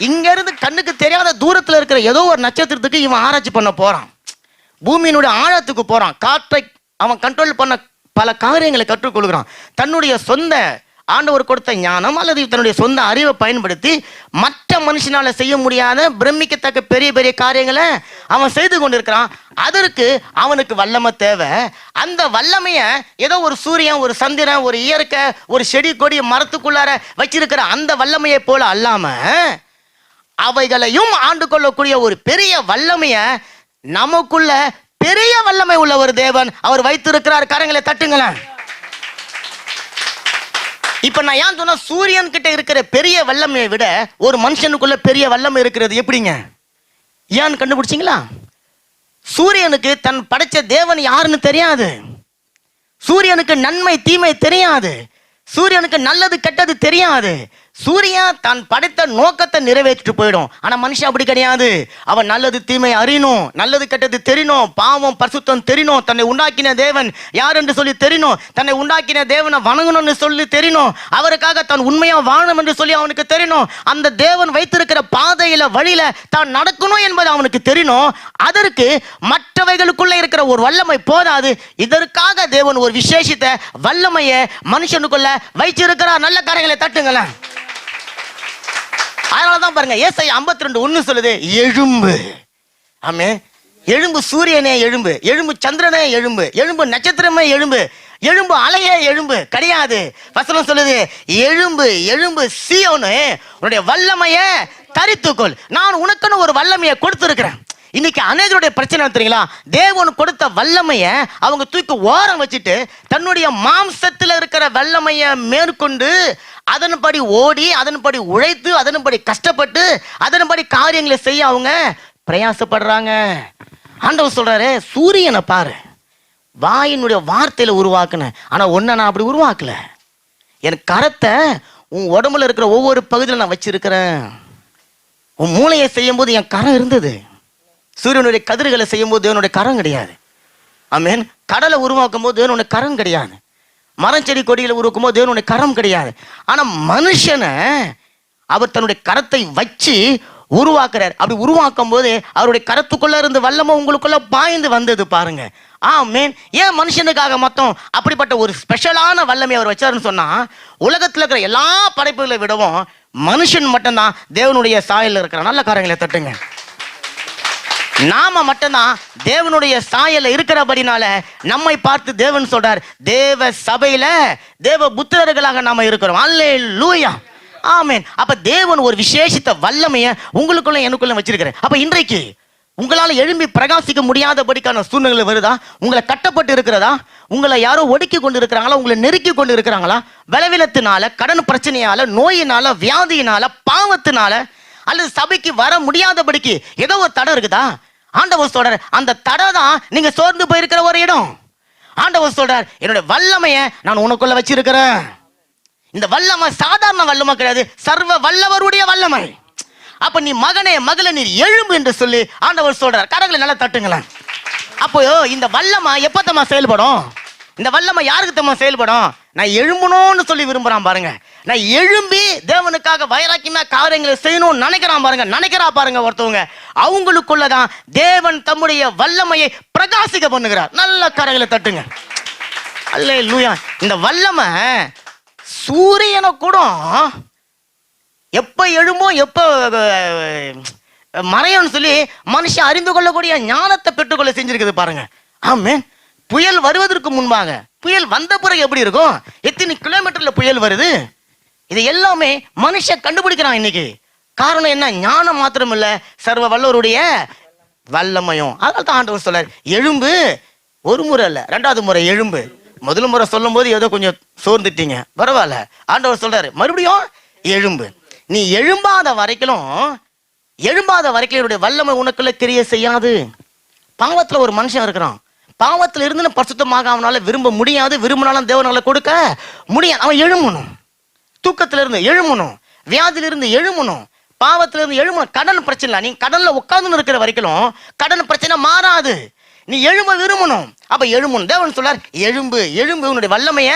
இங்க இருந்து கண்ணுக்கு தெரியாத தூரத்துல இருக்கிற ஏதோ ஒரு நட்சத்திரத்துக்கு இவன் ஆராய்ச்சி பண்ண போறான், பூமியினுடைய ஆழத்துக்கு போறான், காற்றை அவன் கண்ட்ரோல் பண்ண பல காரியங்களை கற்றுக்கொள்கிறான். தன்னுடைய சொந்த ஆண்டவர் கொடுத்த ஞானம் அல்லது தன்னுடைய சொந்த அறிவை பயன்படுத்தி மற்ற மனுஷனால செய்ய முடியாத பிரமிக்கத்தக்க பெரிய பெரிய காரியங்களை அவன் செய்து கொண்டிருக்கிறான். அதற்கு அவனுக்கு வல்லமை தேவை. அந்த வல்லமைய ஏதோ ஒரு சூரியன், ஒரு சந்திரன், ஒரு இயற்கை, ஒரு செடி கொடி மரத்துக்குள்ளார வச்சிருக்கிற அந்த வல்லமையை போல அல்லாம அவைகளையும் ஆண்டு கொள்ளக்கூடிய ஒரு பெரிய வல்லமைய நமக்குள்ள பெரிய வல்லமை உள்ள ஒரு தேவன் அவர் வைத்திருக்கிறார். கரங்களை தட்டுங்களேன். இப்ப நான் ஏன் சொன்னா சூரியன் கிட்ட இருக்கிற பெரிய வல்லமையை விட ஒரு மனுஷனுக்குள்ள பெரிய வல்லமை இருக்கிறது எப்படிங்க, ஏன்னு கண்டுபிடிச்சிங்களா? சூரியனுக்கு தன் படைச்ச தேவன் யாருன்னு தெரியாது. சூரியனுக்கு நன்மை தீமை தெரியாது. சூரியனுக்கு நல்லது கெட்டது தெரியாது. சூரியன் தான் படைத்த நோக்கத்தை நிறைவேற்றிட்டு போயிடும். ஆனா மனுஷன் அப்படி கிடையாது. அவன் நல்லது தீமை அறியணும், நல்லது கெட்டது தெரியணும், பாவம் பரிசுத்தம் தெரியணும், தன்னை உண்டாக்கின தேவன் யார் என்று சொல்லி தெரியணும், தன்னை உண்டாக்கின தேவனை வணங்கணும்னு சொல்லி தெரியணும், அவருக்காக தான் உண்மையா வாழணும் என்று சொல்லி அவனுக்கு தெரியணும், அந்த தேவன் வைத்திருக்கிற பாதையில வழியில தான் நடக்கணும் என்பது அவனுக்கு தெரியணும். அதற்கு மற்றவைகளுக்குள்ள இருக்கிற ஒரு வல்லமை போதாது. இதற்காக தேவன் ஒரு விசேஷித்த வல்லமையை மனுஷனுக்குள்ள வைச்சிருக்கிறார். நல்ல காரியங்களை தட்டுங்களேன். அதனாலதான் பாருங்க ஏசாயா 52:1 சொல்லுது, எழும்பு. ஆமே, எழும்பு சூரியனே எழும்பு, எழும்பு சந்திரனே எழும்பு, எழும்பு நட்சத்திரமே எழும்பு, எழும்பு அலையே எழும்பு கிடையாது. வசனம் சொல்லுது, எழும்பு எழும்பு சீயோனே, உன்னுடைய வல்லமையை தரித்துக்கொள், நான் உனக்குன்னு ஒரு வல்லமையை கொடுத்திருக்கிறேன். இன்னைக்கு அநேகருடைய பிரச்சனை தெரியுங்களா, தேவன் கொடுத்த வல்லமைய அவங்க தூக்கி ஓரம் வச்சுட்டு தன்னுடைய மாம்சத்தில் இருக்கிற வல்லமையை மேற்கொண்டு அதன்படி ஓடி அதன்படி உழைத்து அதன்படி கஷ்டப்பட்டு அதன்படி காரியங்களை செய்ய அவங்க பிரயாசப்படுறாங்க. ஆண்டவர் சொல்றாரு, சூரியனை பாரு, வாயினுடைய வார்த்தையில உருவாக்குன, ஆனா ஒன்ன நான் அப்படி உருவாக்கல. என் கரத்தை உன் உடம்புல இருக்கிற ஒவ்வொரு பகுதியில் நான் வச்சிருக்கிறேன். உன் மூளையை செய்யும் போது என் கரம் இருந்தது. சூரியனுடைய கதிர்களை செய்யும் போது தேவனுடைய கரம் கிடையாது. ஆமென். கடலை உருவாக்கும் போது தேவனுடைய கரம் கிடையாது. மரம் செடி கொடிகளை உருவாக்கும் போது தேவனுடைய கரம் கிடையாது. ஆனா மனுஷனை அவர் தன்னுடைய கரத்தை வச்சு உருவாக்குறார். அப்படி உருவாக்கும் போது அவருடைய கரத்துக்குள்ள இருந்து வல்லமை உங்களுக்குள்ள பாய்ந்து வந்தது பாருங்க. ஆமென். ஏன் மனுஷனுக்காக மொத்தம் அப்படிப்பட்ட ஒரு ஸ்பெஷலான வல்லமை அவர் வச்சாருன்னு சொன்னா, உலகத்துல இருக்கிற எல்லா படைப்புகளை விடவும் மனுஷன் மட்டும்தான் தேவனுடைய சாயல்ல இருக்கிற. நல்ல காரியங்களை தட்டுங்க. நாம மட்டும்தான் தேவனுடைய சாயல்ல இருக்கிறபடினால நம்மை பார்த்து தேவன் சொல்றார், தேவ சபையில தேவ புத்திரர்களாக நாம இருக்கிறோம். அல்லேலூயா. ஆமென். அப்ப தேவன் ஒரு விசேஷித்த வல்லமைய உங்களுக்குள்ள எனக்குள்ள வச்சிருக்கிறார். அப்ப இன்றைக்கு உங்களால எழும்பி பிரகாசிக்க முடியாதபடிக்கான சூழ்நிலை வருதா? உங்களை கட்டப்பட்டு இருக்கிறதா? உங்களை யாரோ ஒடுக்கி கொண்டு இருக்கிறாங்களா? உங்களை நெருக்கி கொண்டு இருக்கிறாங்களா? பலவீனத்தினால, கடன் பிரச்சனையால, நோயினால, வியாதியினால, பாவத்தினால, அல்லது சபைக்கு வர முடியாதபடிக்கு ஏதோ ஒரு தடை இருக்குதா? ஆண்டவர் சொல்றார், அந்த தடை தான் நீங்க சோர்ந்து போயிருக்கிற ஒரு இடம். ஆண்டவர் சொல்றார், என்னுடைய வல்லமைய நான் உனக்குள்ள வச்சிருக்கிறேன். இந்த வல்லமை சாதாரண வல்லமை கிடையாது, சர்வ வல்லவருடைய வல்லமை. அப்ப நீ மகனே மகளே நீர் எழும்பு என்று சொல்லி ஆண்டவர் சொல்றார். கரங்களை நல்லா தட்டுங்களேன். அப்போ இந்த வல்லமை எப்பத்தம்மா செயல்படும்? இந்த வல்லமை யாருக்கு தம்மா செயல்படும்? நான் எழும்பணும்னு சொல்லி விரும்புறான் பாருங்க. நான் எழும்பி தேவனுக்காக வைராக்கியமா காரியங்களை செய்யணும்னு நினைக்கிறான் பாருங்க. நினைக்கிறா பாருங்க ஒருத்தவங்க, அவங்களுக்குள்ளதான் தேவன் தம்முடைய வல்லமையை பிரகாசிக்க பண்ணுகிறார். நல்ல கரங்களை தட்டுங்க. அல்லேலூயா. இந்த வல்லமை சூரியனை கூட எப்ப எழும்போ எப்ப மறையும்னு சொல்லி மனுஷன் அறிந்து கொள்ளக்கூடிய ஞானத்தை பெற்றுக்கொள்ள செஞ்சிருக்குது பாருங்க. ஆமென். புயல் வருவதற்கு முன்பாக, புயல் வந்த பிறகு எப்படி இருக்கும், எத்தனை கிலோமீட்டர்ல புயல் வருது, இது எல்லாமே மனுஷன் கண்டுபிடிக்கிறான் இன்னைக்கு. காரணம் என்ன? ஞானம் மாத்திரம் இல்ல, சர்வ வல்லவருடைய வல்லமையும். அதனால தான் ஆண்டவர் சொல்றார், எழும்பு. ஒரு முறை இல்ல, ரெண்டாவது முறை எழும்பு. முதல் முறை சொல்லும் போது ஏதோ கொஞ்சம் சோர்ந்துட்டீங்க, பரவாயில்ல. ஆண்டவர் சொல்றாரு, மறுபடியும் எழும்பு. நீ எழும்பாத வரைக்கும் என்னுடைய வல்லமை உனக்குள்ள கிரியை செய்யாது. பாவத்துல ஒரு மனுஷன் இருக்கிறான். பாவத்துல இருந்து பரிசுத்தமாக அவனால விரும்ப முடியாது. விரும்பினாலும் தேவனால கொடுக்க முடியாது. அவன் எழுமணும். தூக்கத்துல இருந்து எழுமணும். வியாதியில இருந்து எழுமணும். பாவத்துல இருந்து எழுமணும். கடன் பிரச்சனை இல்லை. நீ கடன்ல உட்கார்ந்து இருக்கிற வரைக்கும் கடன் பிரச்சனை மாறாது. நீ எழும்ப விரும்பணும். அப்ப எழுமணும். தேவன் சொல்றார், எழும்பு எழும்பு, உன்னுடைய வல்லமைய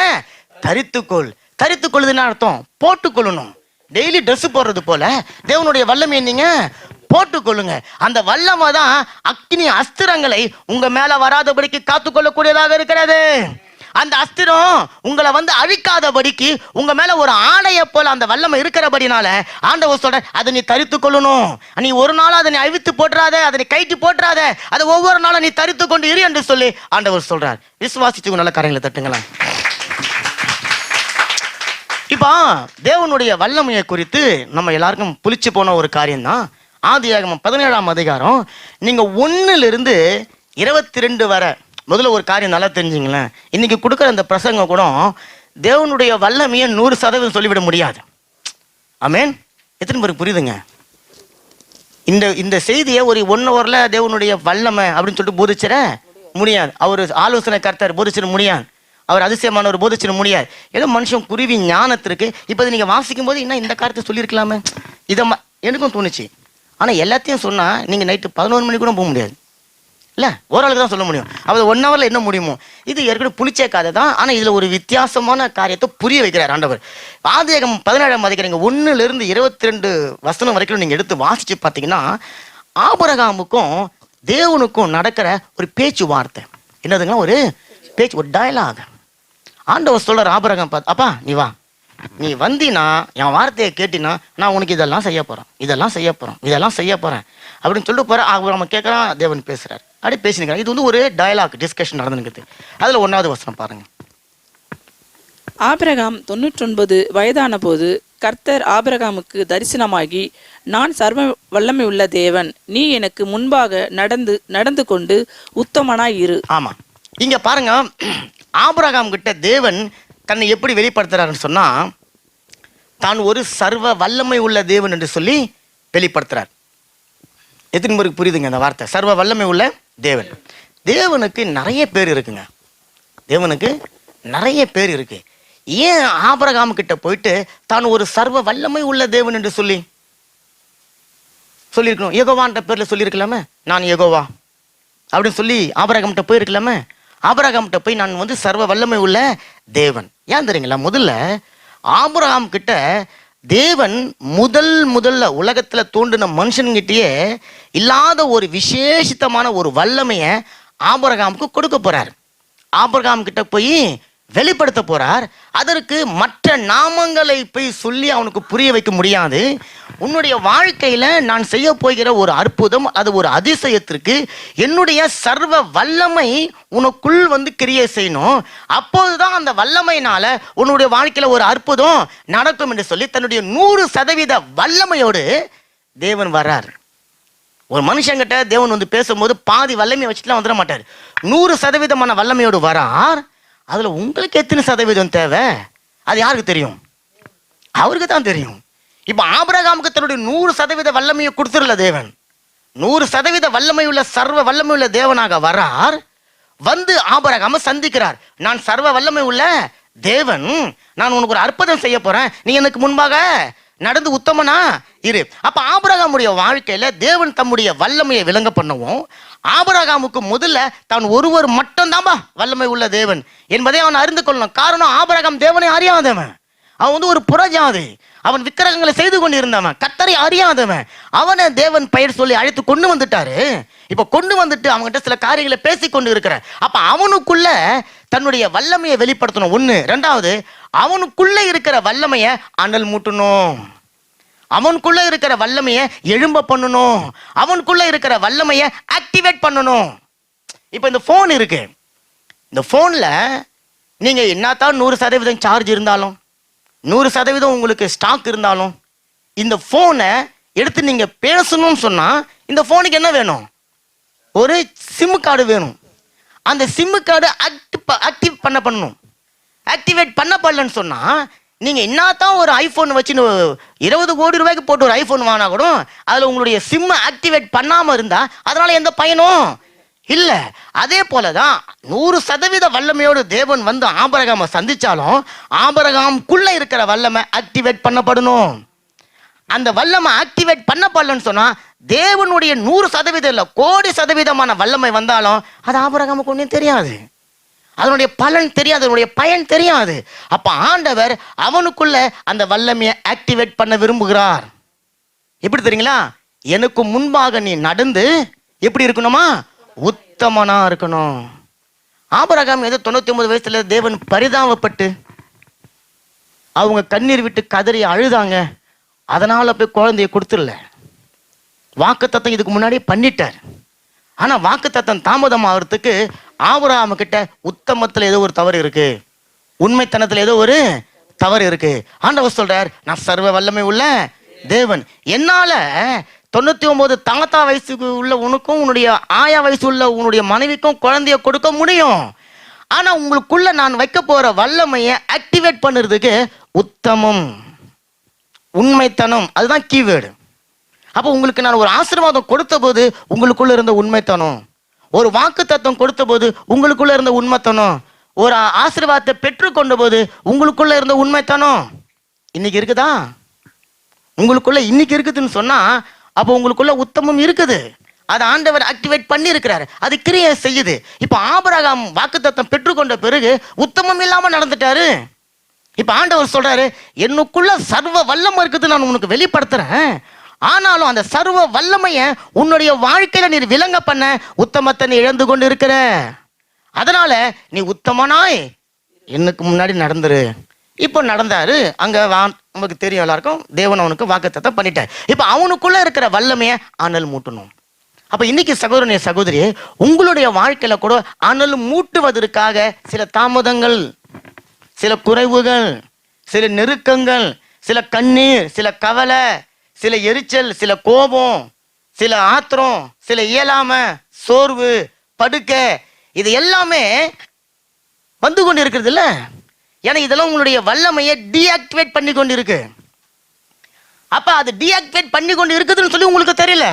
தரித்துக்கொள். தரித்துக்கொள்ளுதுன்னு அர்த்தம் போட்டுக்கொள்ளணும். டெய்லி ட்ரெஸ் போடுறது போல தேவனுடைய வல்லமையை நீங்க போட்டுக்கொள்ளுங்க. அந்த வல்லமை தான் அக்னி அஸ்திரங்களை உங்க மேல வராதபடிக்கு காத்துக்கொள்ளக்கூடியதாக இருக்கிறது. அந்த அஸ்திரம் உங்களை அழிக்காதபடிக்கு உங்க மேல ஒரு ஆடையை போல அந்த வல்லமை இருக்கிறபடினால ஆண்டவர் சொல்ற, அதை நீ தரித்து கொள்ளணும். நீ ஒரு நாள் அதை நீ அழித்து போட்டுறாத, அதை நீ கைட்டு போட்டுறாத, அதை ஒவ்வொரு நாளும் நீ தரித்து கொண்டு இரு என்று சொல்லி ஆண்டவர் சொல்றார். விசுவாசிச்சு நல்ல காரியங்களை தட்டுங்களா. இப்போ தேவனுடைய வல்லமையை குறித்து நம்ம எல்லாருக்கும் புளிச்சு போன ஒரு காரியம் தான் ஆதியாகமம் 17ஆம் அதிகாரம். நீங்க 1 to 22 வரை முதல்ல ஒரு காரியம் நல்லா தெரிஞ்சுங்களேன். இன்னைக்கு கொடுக்குற அந்த பிரசங்கம் கூட தேவனுடைய வல்லமையை 100% சொல்லிவிட முடியாது. ஆமென். எத்தனை பேருக்கு புரியுதுங்க? இந்த செய்தியை ஒரு 1 hourல தேவனுடைய வல்லமை அப்படின்னு சொல்லிட்டு போதிச்சிட முடியாது. அவர் ஆலோசனை கர்த்தர் போதிச்சிட முடியாது. அவர் அதிசயமானவர் போதிச்சிட முடியாது. ஏதோ மனுஷன் குருவி ஞானத்திற்கு இப்போ நீங்க வாசிக்கும் போது என்ன இந்த காரியத்தை சொல்லியிருக்கலாமே, இதை எனக்கும் தோணுச்சு. ஆனா எல்லாத்தையும் சொன்னா நீங்க நைட்டு 11 மணி கூட போக முடியாது இல்ல, ஓரளவுக்கு தான் சொல்ல முடியும். அது 1 hourல என்ன முடியுமோ. இது ஏற்கனவே புளிச்ச கதை தான். ஆனா இதுல ஒரு வித்தியாசமான காரியத்தை புரிய வைக்கிறார் ஆண்டவர். ஆதியாகமம் 17ஆம் அதிகாரம் 1 to 22 வசனம் வரைக்கும் நீங்க எடுத்து வாசிச்சு பார்த்தீங்கன்னா, ஆபிரகாமுக்கும் தேவனுக்கும் நடக்கிற ஒரு பேச்சுவார்த்தை. என்னதுங்கன்னா ஒரு பேச்சு, ஒரு டயலாக். ஆண்டவர் சொல்றார் ஆபிரகாம் பார்த்து, அப்பா நீ வா, நீ வந்தினா என் வார்த்தையை கேட்டினா நான் உனக்கு இதெல்லாம் செய்ய போறேன், இதெல்லாம் செய்ய போறேன், இதெல்லாம் செய்ய போறேன் அப்படின்னு சொல்லிட்டு போற. ஆபிரகாம் கேட்கறான், தேவன் பேசுறாரு, அப்படி பேசினுக்கிறார். இது ஒரு டயலாக் டிஸ்கஷன் நடந்துருக்குது. அதுல 1வது வசனம் பாருங்க. ஆபிரகாம் 99 வயதான போது கர்த்தர் ஆபிரகாமுக்கு தரிசனமாகி, நான் சர்வ வல்லமை உள்ள தேவன், நீ எனக்கு முன்பாக நடந்து கொண்டு உத்தமனாய் இரு. ஆமா, இங்க பாருங்க, ஆபிரகாம் கிட்ட தேவன் தன்னை எப்படி வெளிப்படுத்துறாருன்னு சொன்னா, தான் ஒரு சர்வ வல்லமை உள்ள தேவன் என்று சொல்லி வெளிப்படுத்துறார். எத்தனை பேருக்கு புரியுதுங்க அந்த வார்த்தை? சர்வ வல்லமை உள்ள தேவன். தேவனுக்கு நிறைய பேர் இருக்குங்க. தேவனுக்கு நிறைய பேர் இருக்கு. ஏன் ஆபிரகாம் கிட்ட போயிட்டு தான் ஒரு சர்வ வல்லமை உள்ள தேவன் என்று சொல்லியிருக்கணும்? யெகோவான்ற பேர்ல சொல்லியிருக்கலாமே, நான் யெகோவா அப்படின்னு சொல்லி ஆபிரகாம்கிட்ட போயிருக்கலாமே. ஆபிரகாம்கிட்ட போய் நான் வந்து சர்வ வல்லமை உள்ள தேவன். ஏன் தெரியுங்களா? முதல்ல ஆபிரகாம் கிட்ட தேவன் முதல்ல உலகத்துல தோன்றின மனுஷன்கிட்டயே இல்லாத ஒரு விசேஷித்தமான ஒரு வல்லமையை ஆபிரகாமுக்கு கொடுக்க போறார். ஆபிரகாம் கிட்ட போய் வெளிப்படுத்த போறார். அதற்கு மற்ற நாமங்களை போய் சொல்லி அவனுக்கு புரிய வைக்க முடியாது. உன்னுடைய வாழ்க்கையில நான் செய்ய போகிற ஒரு அற்புதம், அது ஒரு அதிசயத்திற்கு என்னுடைய சர்வ வல்லமை உனக்குள் வந்து கிரியை செய்யணும். அப்போதுதான் அந்த வல்லமையினால உன்னுடைய வாழ்க்கையில ஒரு அற்புதம் நடக்கும் என்று சொல்லி தன்னுடைய 100% வல்லமையோடு தேவன் வர்றார். ஒரு மனுஷங்கிட்ட தேவன் வந்து பேசும்போது பாதி வல்லமையை வச்சுட்டுலாம் வந்துட மாட்டார். 100% வல்லமையோடு வரார். அதுல உங்களுக்கு எத்தனை சதவீதம் தேவை அது யாருக்கு தெரியும்? அவருக்கு தான் தெரியும். இப்ப ஆபிரகாமுக்கு தன்னுடைய 100% வல்லமையை கொடுத்துடல தேவன். 100% வல்லமை உள்ள சர்வ வல்லமை உள்ள தேவனாக வரார். வந்து ஆபிரகாமை சந்திக்கிறார். நான் சர்வ வல்லமை உள்ள தேவன், நான் உனக்கு ஒரு அற்புதம் செய்ய போறேன், நீ எனக்கு முன்பாக நடந்து உத்தமனா இரு. அப்ப ஆபிரகாமுடைய வாழ்க்கையில தேவன் தம்முடைய வல்லமையை விளங்க பண்ணவும், ஆபிரகாமுக்கு முதல்ல தான் ஒருவர் மட்டும்தான்பா வல்லமை உள்ள தேவன் என்பதை அவன் அறிந்து கொள்ளணும். காரணம், ஆபிரகாம் தேவனை அறியாதவன். அவன் வந்து ஒரு புறஜாதி. அவன் விக்கிரகங்களை செய்து கொண்டு இருந்தவன், கர்த்தரை அறியாதவன். அவனை தேவன் பெயர் சொல்லி அழைத்து கொண்டு வந்துட்டாரு. இப்ப கொண்டு வந்துட்டு அவங்ககிட்ட சில காரியங்களை பேசி கொண்டு இருக்கிற. அப்ப அவனுக்குள்ள தன்னுடைய வல்லமையை வெளிப்படுத்தணும். ஒண்ணு. ரெண்டாவது, அவனுக்குள்ள இருக்கிற வல்லமையை அனல் மூட்டணும். அவனுக்குள்ள இருக்கிற வல்லமையை எழும்ப பண்ணணும். அவனுக்குள்ள இருக்கிற வல்லமையை ஆக்டிவேட் பண்ணணும். இப்ப இந்த போன் இருக்கு. இந்த போன்ல நீங்க என்னத்தான் 100% சார்ஜ் இருந்தாலும், 100% உங்களுக்கு ஸ்டாக் இருந்தாலும், இந்த போனை எடுத்து நீங்க பேசணும்னு சொன்னா இந்த போனுக்கு என்ன வேணும்? ஒரு சிம் கார்டு வேணும். அந்த சிம் கார்டு ஆக்டிவ் பண்ணணும். ஆக்டிவேட் பண்ணப்படலன்னு சொன்னா நீங்க என்னத்தான் ஒரு ஐபோன் வச்சு 20 கோடி ரூபாய்க்கு போட்டு ஒரு ஐபோன் வாங்கினா கூட அதுல உங்களுடைய சிம் ஆக்டிவேட் பண்ணாம இருந்தா அதனால எந்த பயனும் இல்ல. அதே போலதான் 100% வல்லமையோடு தேவன் வந்து ஆபிரகாமை சந்திச்சாலும் ஆபிரகாமுக்குள்ள இருக்கிற வல்லமை ஆக்டிவேட் பண்ணப்படணும். அந்த வல்லமை ஆக்டிவேட் பண்ணப்படலன்னு சொன்னா தேவனுடைய 100% இல்ல, கோடி சதவீதமான வல்லமை வந்தாலும் அது ஆபிரகாமுக்கு ஒன்றும் தெரியாது. அதனுடைய பலன் தெரியாது, அதனுடைய பயன் தெரியாது. அப்ப ஆண்டவர் அவனுக்குள்ள அந்த வல்லமையை ஆக்டிவேட் பண்ண விரும்புகிறார். எப்படி தெரியுங்களா? எனக்கு முன்பாக நீ நடந்து எப்படி இருக்கணுமா? உத்தமனா இருக்கணும். ஆபிரகாம் ஏதோ 99 வயசுல தேவன் பரிதாபப்பட்டு அவங்க கண்ணீர் விட்டு கதறி அழுதாங்க, அதனால போய் குழந்தைய கொடுத்துடல. வாக்குத்தத்தம் இதுக்கு முன்னாடியே பண்ணிட்டார். ஆனா வாக்குத்தத்தம் தாமதம் ஆகிறதுக்கு ஆபிரகாம் கிட்ட உத்தமத்துல ஏதோ ஒரு தவறு இருக்கு, உண்மைத்தனத்துல ஏதோ ஒரு தவறு இருக்கு. ஆண்டவர் சொல்றார், நான் சர்வ வல்லமை உள்ள தேவன். என்னால 99 தாத்தா வயசுக்கு உள்ள உனக்கும் உன்னுடைய ஆயா வயசு உள்ள உன்னுடைய மனைவிக்கும் குழந்தைய கொடுக்க முடியும். ஆனா உங்களுக்குள்ள நான் வைக்க போற வல்லமையை ஆக்டிவேட் பண்ணுறதுக்கு உத்தமம், உண்மைத்தனம், அதுதான் கீவேர்டு. அப்போ உங்களுக்கு நான் ஒரு ஆசீர்வாதம் கொடுத்த போது உங்களுக்குள்ள இருந்த உண்மைத்தனம், ஒரு வாக்கு தத்துவம் கொடுத்த போது உங்களுக்குள்ள இருந்த உண்மைத்தனம், ஒரு ஆசீர்வாதத்தை பெற்றுக்கொண்ட போது உங்களுக்குள்ள இருந்த உண்மைத்தனம் இன்னைக்கு இருக்குதா? உங்களுக்குள்ள இன்னைக்கு இருக்குதுன்னு சொன்னா அப்போ உங்களுக்குள்ள உத்தமம் இருக்குது. அதை ஆண்டவர் ஆக்டிவேட் பண்ணி இருக்கிறாரு, அது கிரியை செய்யுது. இப்ப ஆபிரகாம் வாக்குத்தத்தம் பெற்றுக்கொண்ட பிறகு உத்தமம் இல்லாம நடந்துட்டாரு. இப்ப ஆண்டவர் சொல்றாரு, என்னுக்குள்ள சர்வ வல்லமை இருக்குது, நான் உனக்கு வெளிப்படுத்துறேன். ஆனாலும் அந்த சர்வ வல்லமைய உன்னுடைய வாழ்க்கையில நீ விளங்க பண்ண உத்தமத்தை நீ இழந்து கொண்டு இருக்கிற. அதனால நீ உத்தமனாய் எனக்கு முன்னாடி நடந்துரு. இப்போ நடந்தாரு அங்க, நமக்கு தெரியும் எல்லாருக்கும், தேவன் அவனுக்கு வாக்குத்தத்தம் பண்ணிட்டார். இப்ப அவனுக்குள்ள இருக்கிற வல்லமைய அனல் மூட்டணும். அப்ப இன்னைக்கு சகோதரனே சகோதரியே, உங்களுடைய வாழ்க்கையில கூட அனல் மூட்டுவதற்காக சில தாமதங்கள், சில குறைவுகள், சில நெருக்கங்கள், சில கண்ணீர், சில கவலை, சில எரிச்சல், சில கோபம், சில ஆத்திரம், சில இயலாம, சோர்வு, படுக்க, இது எல்லாமே வந்து கொண்டு இருக்கிறது இல்ல. ஏன்னா இதெல்லாம் உங்களுடைய வல்லமையை டீஆக்டிவேட் பண்ணி கொண்டு இருக்கு. அப்ப அது டீஆக்டிவேட் பண்ணி கொண்டு இருக்குதுன்னு சொல்லி உங்களுக்கு தெரியல.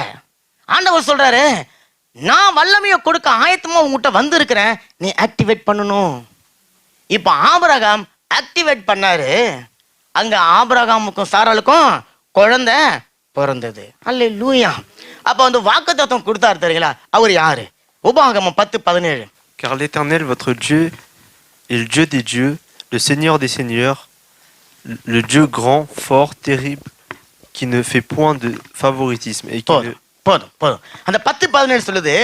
ஆண்டவர் சொல்றாரு, நான் வல்லமையை கொடுக்க ஆயத்தமா உங்ககிட்ட வந்து இருக்கிறேன், நீ ஆக்டிவேட் பண்ணணும். இப்ப ஆபிரகாம் ஆக்டிவேட் பண்ணாரு. அங்க ஆபிரகாமுக்கும் சாராளுக்கும் குழந்தை பிறந்தது. அல்லேலூயா. அப்ப வந்து வாக்குத்தத்தம் கொடுத்தாரு தெரியுங்களா, அவர் யாரு? உபாகமம் 10:17. Car l'Éternel, votre Dieu, est le Dieu des dieux, le Seigneur des seigneurs, le Dieu grand, fort, terrible, qui ne fait point de favoritisme et qui ne... போதும் போதும். அந்த 10:17 சொல்லுது,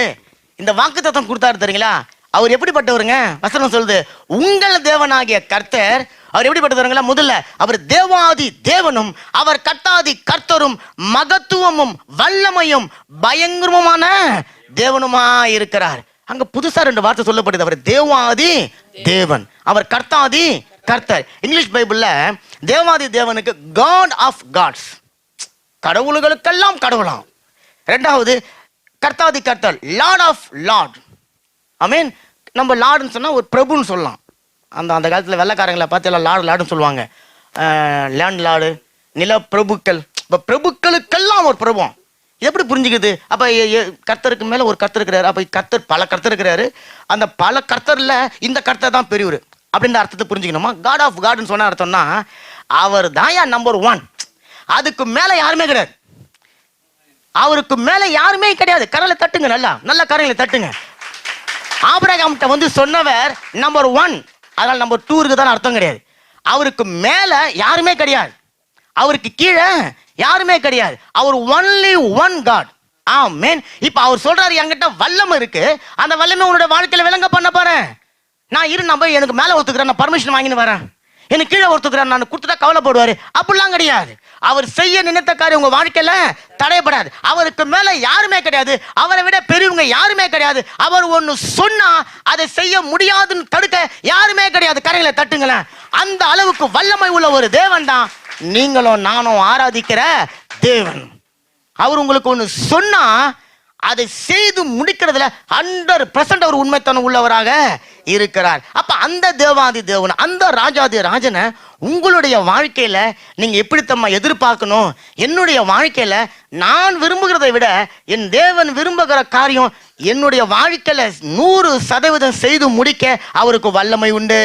இந்த வாக்குத்தத்தம் கொடுத்தாரு தெரியுங்களா, அவர் எப்படிப்பட்டவருங்க? வசனம் சொல்லுது, உங்கள் தேவனாகிய கர்த்தர். அவர் எப்படிப்பட்டவருங்களா? முதல்ல அவர் தேவாதி தேவனும் அவர் கர்த்தாதி கர்த்தரும் மகத்துவமும் வல்லமையும் பயங்கரமான தேவனுமா இருக்கிறார். அங்க புதுசா 2 வார்த்தை சொல்லப்படுது. அவர் தேவாதி தேவன், அவர் கர்த்தாதி கர்த்தர். இங்கிலீஷ் பைபிள்ல தேவாதி தேவனுக்கு காட் ஆஃப் காட்ஸ், கடவுள்களுக்கெல்லாம் கடவுளாம். ரெண்டாவது கர்த்தாதி கர்த்தர், லார்ட் ஆஃப் லார்ட். ஐ மீன் நம்ம லார்டுன்னு சொன்னா ஒரு பிரபுன்னு சொல்லலாம். அந்த காலத்தில் வெள்ளைக்காரங்களை பார்த்து எல்லாம் லார்டுன்னு சொல்லுவாங்க. லேண்ட் லார்டு, நில பிரபுக்கள். இப்போ பிரபுக்களுக்கெல்லாம் ஒரு பிரபுவம். எப்படி புரிஞ்சுக்குது? அப்போ கர்த்தருக்கு மேலே ஒரு கர்த்தர் இருக்கிறாரு. அப்போ கர்த்தர் பல கர்த்தர் இருக்கிறாரு. அந்த பல கர்த்தரில் இந்த கர்த்தர் தான் பெரியவர் அப்படின்ற அர்த்தத்தை புரிஞ்சுக்கணுமா? காட் ஆஃப் காட்னு சொன்ன அர்த்தம்னா அவர் தாயா நம்பர் 1, அதுக்கு மேலே யாருமே கிடையாது. அவருக்கு மேலே யாருமே கிடையாது. கரலை தட்டுங்க, நல்லா கரங்களை தட்டுங்க. ஆபிரகாம்கிட்ட வந்து சொன்னவர் நம்பர் 1, அதனால நம்பர் 2 இருக்குதான் அர்த்தம் கிடையாது. அவருக்கு மேல யாருமே கிடையாது, அவருக்கு கீழே யாருமே கிடையாது. அவர் ஒன்லி ஒன் காட். ஆமென். இப்ப அவர் சொல்றாரு, என்கிட்ட வல்லமை இருக்கு, அந்த வல்லமை உன்னோட வாழ்க்கையில விளங்க பண்ண போறேன். நான் போய் எனக்கு மேல ஒத்துக்கிறேன், நான் பர்மிஷன் வாங்கின்னு வரேன், எனக்கு கீழே ஒத்துக்கிறேன், நான் கொடுத்துட்டா கவலைப்படுவாரு, அப்படிலாம் கிடையாது. அவர் செய்ய நினைத்த காரியம் உங்க வாழ்க்கையில தடைபடாது. அவருக்கு மேல யாருமே கிடையாது, அவரை விட பெரியவங்க யாருமே கிடையாது. அவர் ஒன்னு சொன்னா அதை செய்ய முடியாதுன்னு தடுக்க யாருமே கிடையாது. கரைகளை தட்டுங்களேன். அந்த அளவுக்கு வல்லமை உள்ள ஒரு தேவன் தான் நீங்களும் நானும் ஆராதிக்கிற தேவன். அவர் உங்களுக்கு ஒன்னு சொன்னா அதை செய்து முடிக்கிறதுல 100% அவர் உண்மைத்தனம் உள்ளவராக இருக்கிறார். அப்ப அந்த தேவாதி தேவன், அந்த ராஜாதி ராஜனை உங்களுடைய வாழ்க்கையில நீங்க எப்படித்தம்மா எதிர்பார்க்கணும்? என்னுடைய வாழ்க்கையில நான் விரும்புகிறதை விட என் தேவன் விரும்புகிற காரியம் என்னுடைய வாழ்க்கையில 100% செய்து முடிக்க அவருக்கு வல்லமை உண்டு.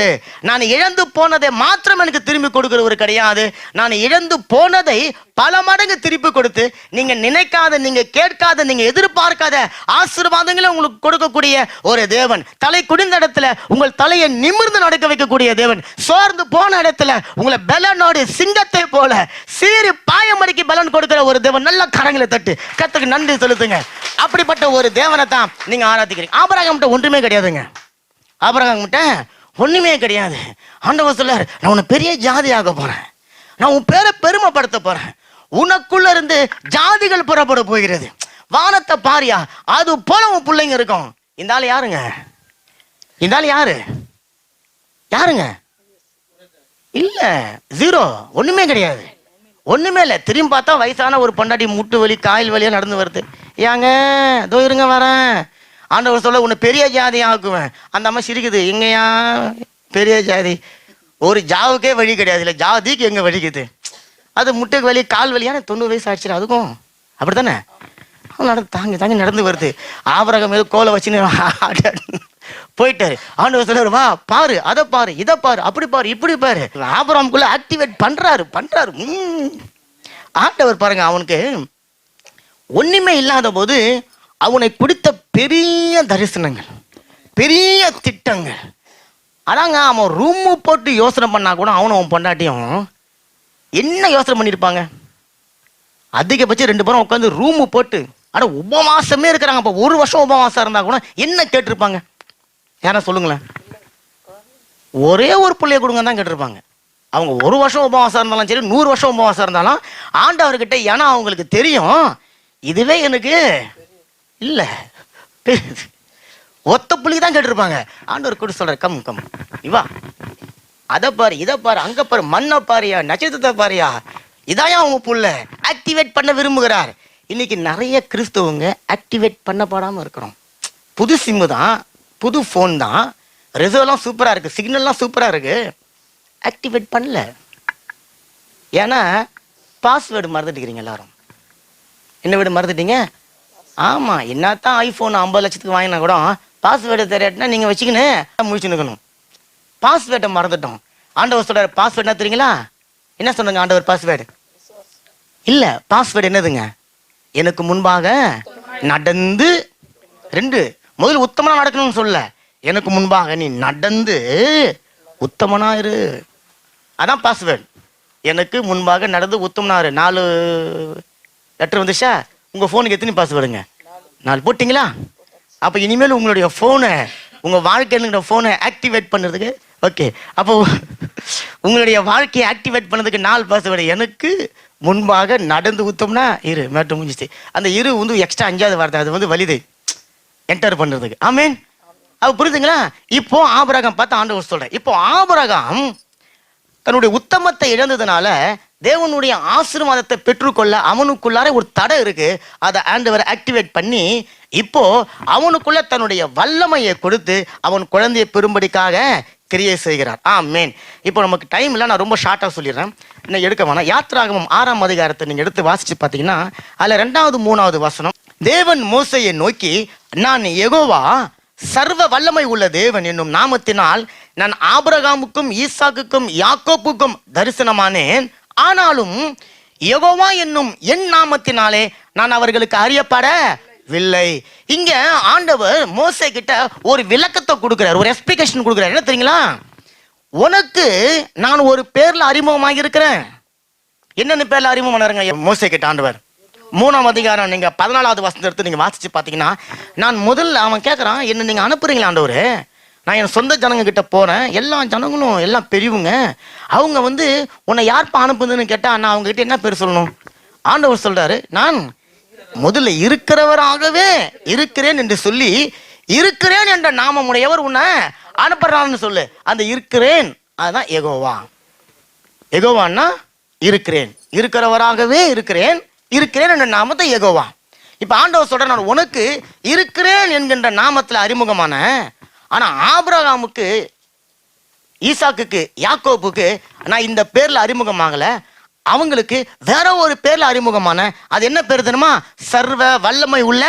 நான் இழந்து போனதை மாத்திரம் எனக்கு திரும்பி கொடுக்கிறவர் கிடையாது. நான் இழந்து போனதை பல மடங்கு திருப்பி கொடுத்து நீங்க நினைக்காத, நீங்க கேட்காத, நீங்க எதிர்பார்க்காத ஆசீர்வாதங்களை உங்களுக்கு கொடுக்கக்கூடிய ஒரு தேவன். தலை குடிந்த இடத்துல உங்கள் தலையை நிமிர்ந்து நடக்க வைக்கக்கூடிய தேவன். சோர்ந்து போன இடத்துல உங்களை பலனோடு சிங்கத்தை போல சீறி பாயமடிக்கு பலன் கொடுக்கிற ஒரு தேவன். நல்ல கரங்களை தட்டு கர்த்தருக்கு நன்றி செலுத்துங்க. அப்படிப்பட்ட ஒரு தேவனை தான் நீங்க ஆராதிக்கிறீங்க. ஆபிரகாம்கிட்ட ஒன்றுமே கிடையாதுங்க. ஆபிரகாம்கிட்ட ஒண்ணுமே கிடையாது. ஆண்டவர் சொல்றார், நான் உன்னை பெரிய ஜாதியாக போறேன், நான் உன் பேரை பெருமைப்படுத்த போறேன், உனக்குள்ள இருந்து ஜாதிகள் புறப்பட போகிறது, வானத்தை பாரியா, அது போல உன் பிள்ளைங்க இருக்கும். இந்த ஆள் யாருங்க? இந்த ஆள் யாருங்க? இல்ல, 0, ஒண்ணுமே கிடையாது, ஒண்ணுமே இல்லை. திரும்பி பார்த்தா வயசான ஒரு பொண்டாட்டி முட்டு வலி காயில் வலியா நடந்து வருது. ஏங்க இதோ இருங்க வரேன், ஆண்டவர் சொல்ல உன்னை பெரிய ஜாதி ஆக்குவேன். அந்த அம்மா சிரிக்குது, எங்கயா பெரிய ஜாதி? ஒரு ஜாவுக்கே வழி கிடையாது, இல்லை ஜாதிக்கு எங்க வலிக்குது? அது முட்டைக்கு வலி கால் வலியான 90 வயசு ஆயிடுச்சு, அதுக்கும் அப்படித்தானே தாங்கி நடந்து வருது. ஆபிரகாம் ஏதோ கோலை வச்சுன்னு போயிட்டாரு. ஆண்டவர் சொல்றாரு, வா பாரு, அதை பாரு, இதை பாரு, அப்படி பாரு, இப்படி பாரு. ஆபிரகாமுக்குள்ள ஆக்டிவேட் பண்றாரு. ஆண்டவர் பாருங்க, அவனுக்கு ஒண்ணுமே இல்லாத போது அவனை கொடுத்த பெரிய தரிசனங்கள், பெரிய திட்டங்கள். அதாங்க அவன் ரூமு போட்டு யோசனை பண்ணா கூட அவனும் அவன் பொண்டாட்டியும் என்ன யோசனை பண்ணியிருப்பாங்க? அதிகபட்சம் 2 பேரும் உட்காந்து ரூமு போட்டு ஆனா உபவாசமே இருக்கிறாங்க. அப்போ 1 வருஷம் உபவாசம் இருந்தா கூட என்ன கேட்டிருப்பாங்க? யாரா சொல்லுங்களேன். ஒரே ஒரு பிள்ளைய கொடுங்க தான் கேட்டிருப்பாங்க. அவங்க 1 வருஷம் உபவாசம் இருந்தாலும் சரி, 100 வருஷம் உபவாசம் இருந்தாலும் ஆண்டவர்கிட்ட, ஏன்னா அவங்களுக்கு தெரியும் இதுவே எனக்கு இல்லை, ஒத்த புள்ளி தான் கேட்டிருப்பாங்க. ஆண்டவர் கூட சொல்ற, கம் இவா, அதை பாரு, இதை பாரு, அங்க பாரு, மண்ணை பாரியா, நட்சத்திரத்தை பாரியா, இதாயா அவங்க புள்ள ஆக்டிவேட் பண்ண விரும்புகிறார். இன்னைக்கு நிறைய கிறிஸ்தவங்க ஆக்டிவேட் பண்ணப்படாம இருக்கிறோம். புது சிம்மு தான், புது ஃபோன் தான், ரிசர்வ்லாம் சூப்பரா இருக்கு, சிக்னல்லாம் சூப்பரா இருக்கு, ஆக்டிவேட் பண்ணல. ஏன்னா பாஸ்வேர்டு மறந்துட்டுக்கிறீங்க எல்லாரும். என்ன வீடு மறந்துட்டீங்க? ஆமா, என்னத்தான் ஐபோன் 50 லட்சத்துக்கு வாங்கினா கூட பாஸ்வேர்டு தெரியாட்டினா நீங்க வச்சுக்கின்னு முடிச்சு நிற்கணும். பாஸ்வேர்டை மறந்துட்டோம். ஆண்டவர் சொல்றாரு பாஸ்வேர்டு என்ன தெரியுங்களா? என்ன சொன்னாங்க ஆண்டவர்? பாஸ்வேர்டு இல்ல, பாஸ்வேர்டு என்னதுங்க? எனக்கு முன்பாக நடந்து 2 முதல்ல உத்தமனா நடக்கணும்னு சொல்ல, எனக்கு முன்பாக நீ நடந்து உத்தமனாயிரு. அதான் பாஸ்வேர்டு. எனக்கு முன்பாக நடந்து உத்தமனாயிரு. 4 லெட்டர் வந்துச்சா? உங்க போனுக்கு எத்தனை பாஸ்வேர்டுங்க? 4 போட்டீங்களா? அப்ப இனிமேல் உங்களுடைய போனை, உங்க வாழ்க்கையில போனை ஆக்டிவேட் பண்ணுறதுக்கு, ஓகே, அப்போ உங்களுடைய வாழ்க்கையை ஆக்டிவேட் பண்ணதுக்கு 4 பாஸ்வேர்டு. எனக்கு முன்பாக நடந்து ஊத்தோம்னா இரு மேட்டு முடிஞ்சிச்சு. அந்த இரு வந்து எக்ஸ்ட்ரா 5வது வார்த்தை, அது வந்து வலிது என்டர் பண்ணுறதுக்கு. ஆமீன். அப்போ புரியுதுங்களா? இப்போ ஆபிரகாம் பார்த்து ஆண்டவர் சொல்றேன், இப்போ ஆபிரகாம் தன்னுடைய உத்தமத்தை இழந்ததுனால தேவனுடைய ஆசீர்வாதத்தை பெற்றுக்கொள்ள அவனுக்குள்ளார ஒரு தடை இருக்கு. அதை ஆண்டவர் ஆக்டிவேட் பண்ணி இப்போ அவனுக்குள்ள தன்னுடைய வல்லமையை கொடுத்து அவன் குழந்தையை பெறும்படிக்காக கிரியை செய்கிறார். ஆமென். இப்போ நமக்கு டைம் இல்லை, நான் ரொம்ப ஷார்ட்டாக சொல்லிடுறேன், இன்னும் எடுக்க வேணாம். யாத்திராகமம் 6ஆம் அதிகாரத்தை நீங்கள் எடுத்து வாசிச்சு பார்த்தீங்கன்னா அதில் 2வது 3வது வசனம், தேவன் மோசையை நோக்கி, நான் யெகோவா சர்வ வல்லமை உள்ள தேவன் என்னும் நாமத்தினால் நான் ஆபிரகாமுக்கும் ஈசாக்குக்கும் யாக்கோப்புக்கும் தரிசனமானேன். ஆனாலும் யெகோவா என்னும் என் நாமத்தினாலே நான் அவர்களுக்கு அறியப்படவில்லை. இங்க ஆண்டவர் மோசே கிட்ட ஒரு விளக்கத்தை கொடுக்கிறார், ஒரு எக்ஸ்பிளிகேஷன் கொடுக்கிறார். என்ன தெரியுங்களா? உனக்கு நான் ஒரு பேர்ல அறிமுகமாக இருக்கிறேன். என்னென்ன பேர்ல அறிமுகமானாருங்க மோசே கிட்ட ஆண்டவர்? 3ஆம் அதிகாரம் நீங்க 14வது வசனத்தை எடுத்து நீங்க வாசிச்சு பார்த்தீங்கன்னா, நான் முதல்ல அவன் கேட்குறான், என்ன நீங்க அனுப்புறீங்களா ஆண்டவர்? நான் என் சொந்த ஜனங்க கிட்ட போறேன், எல்லா ஜனங்களும் எல்லாம் பெரியவங்க, அவங்க வந்து உன்னை யார்ப்பா அனுப்புதுன்னு கேட்டா நான் அவங்க கிட்ட என்ன பேர் சொல்லணும்? ஆண்டவர் சொல்றாரு, நான் முதல்ல இருக்கிறவராகவே இருக்கிறேன் என்று சொல்லி, இருக்கிறேன் என்ற நாமமுடையவர் உன்னை அனுப்புறான்னு சொல்லு. அந்த இருக்கிறேன் அதுதான் யெகோவா. யெகோவான்னா இருக்கிறேன், இருக்கிறவராகவே இருக்கிறேன், இருக்கிறேன் என்ற நாமத்தை யெகோவா. இப்ப ஆண்டவர் சொல்ற, நான் உனக்கு இருக்கிறேன் என்கின்ற நாமத்துல அறிமுகமான, ஆனா ஆபிரகாமுக்கு ஈசாக்குக்கு யாக்கோப்புக்கு நான் இந்த பேர்ல அறிமுகமாகல, அவங்களுக்கு வேற ஒரு பேர்ல அறிமுகமான. அது என்ன பேர் தெரியுமா? சர்வ வல்லமை உள்ள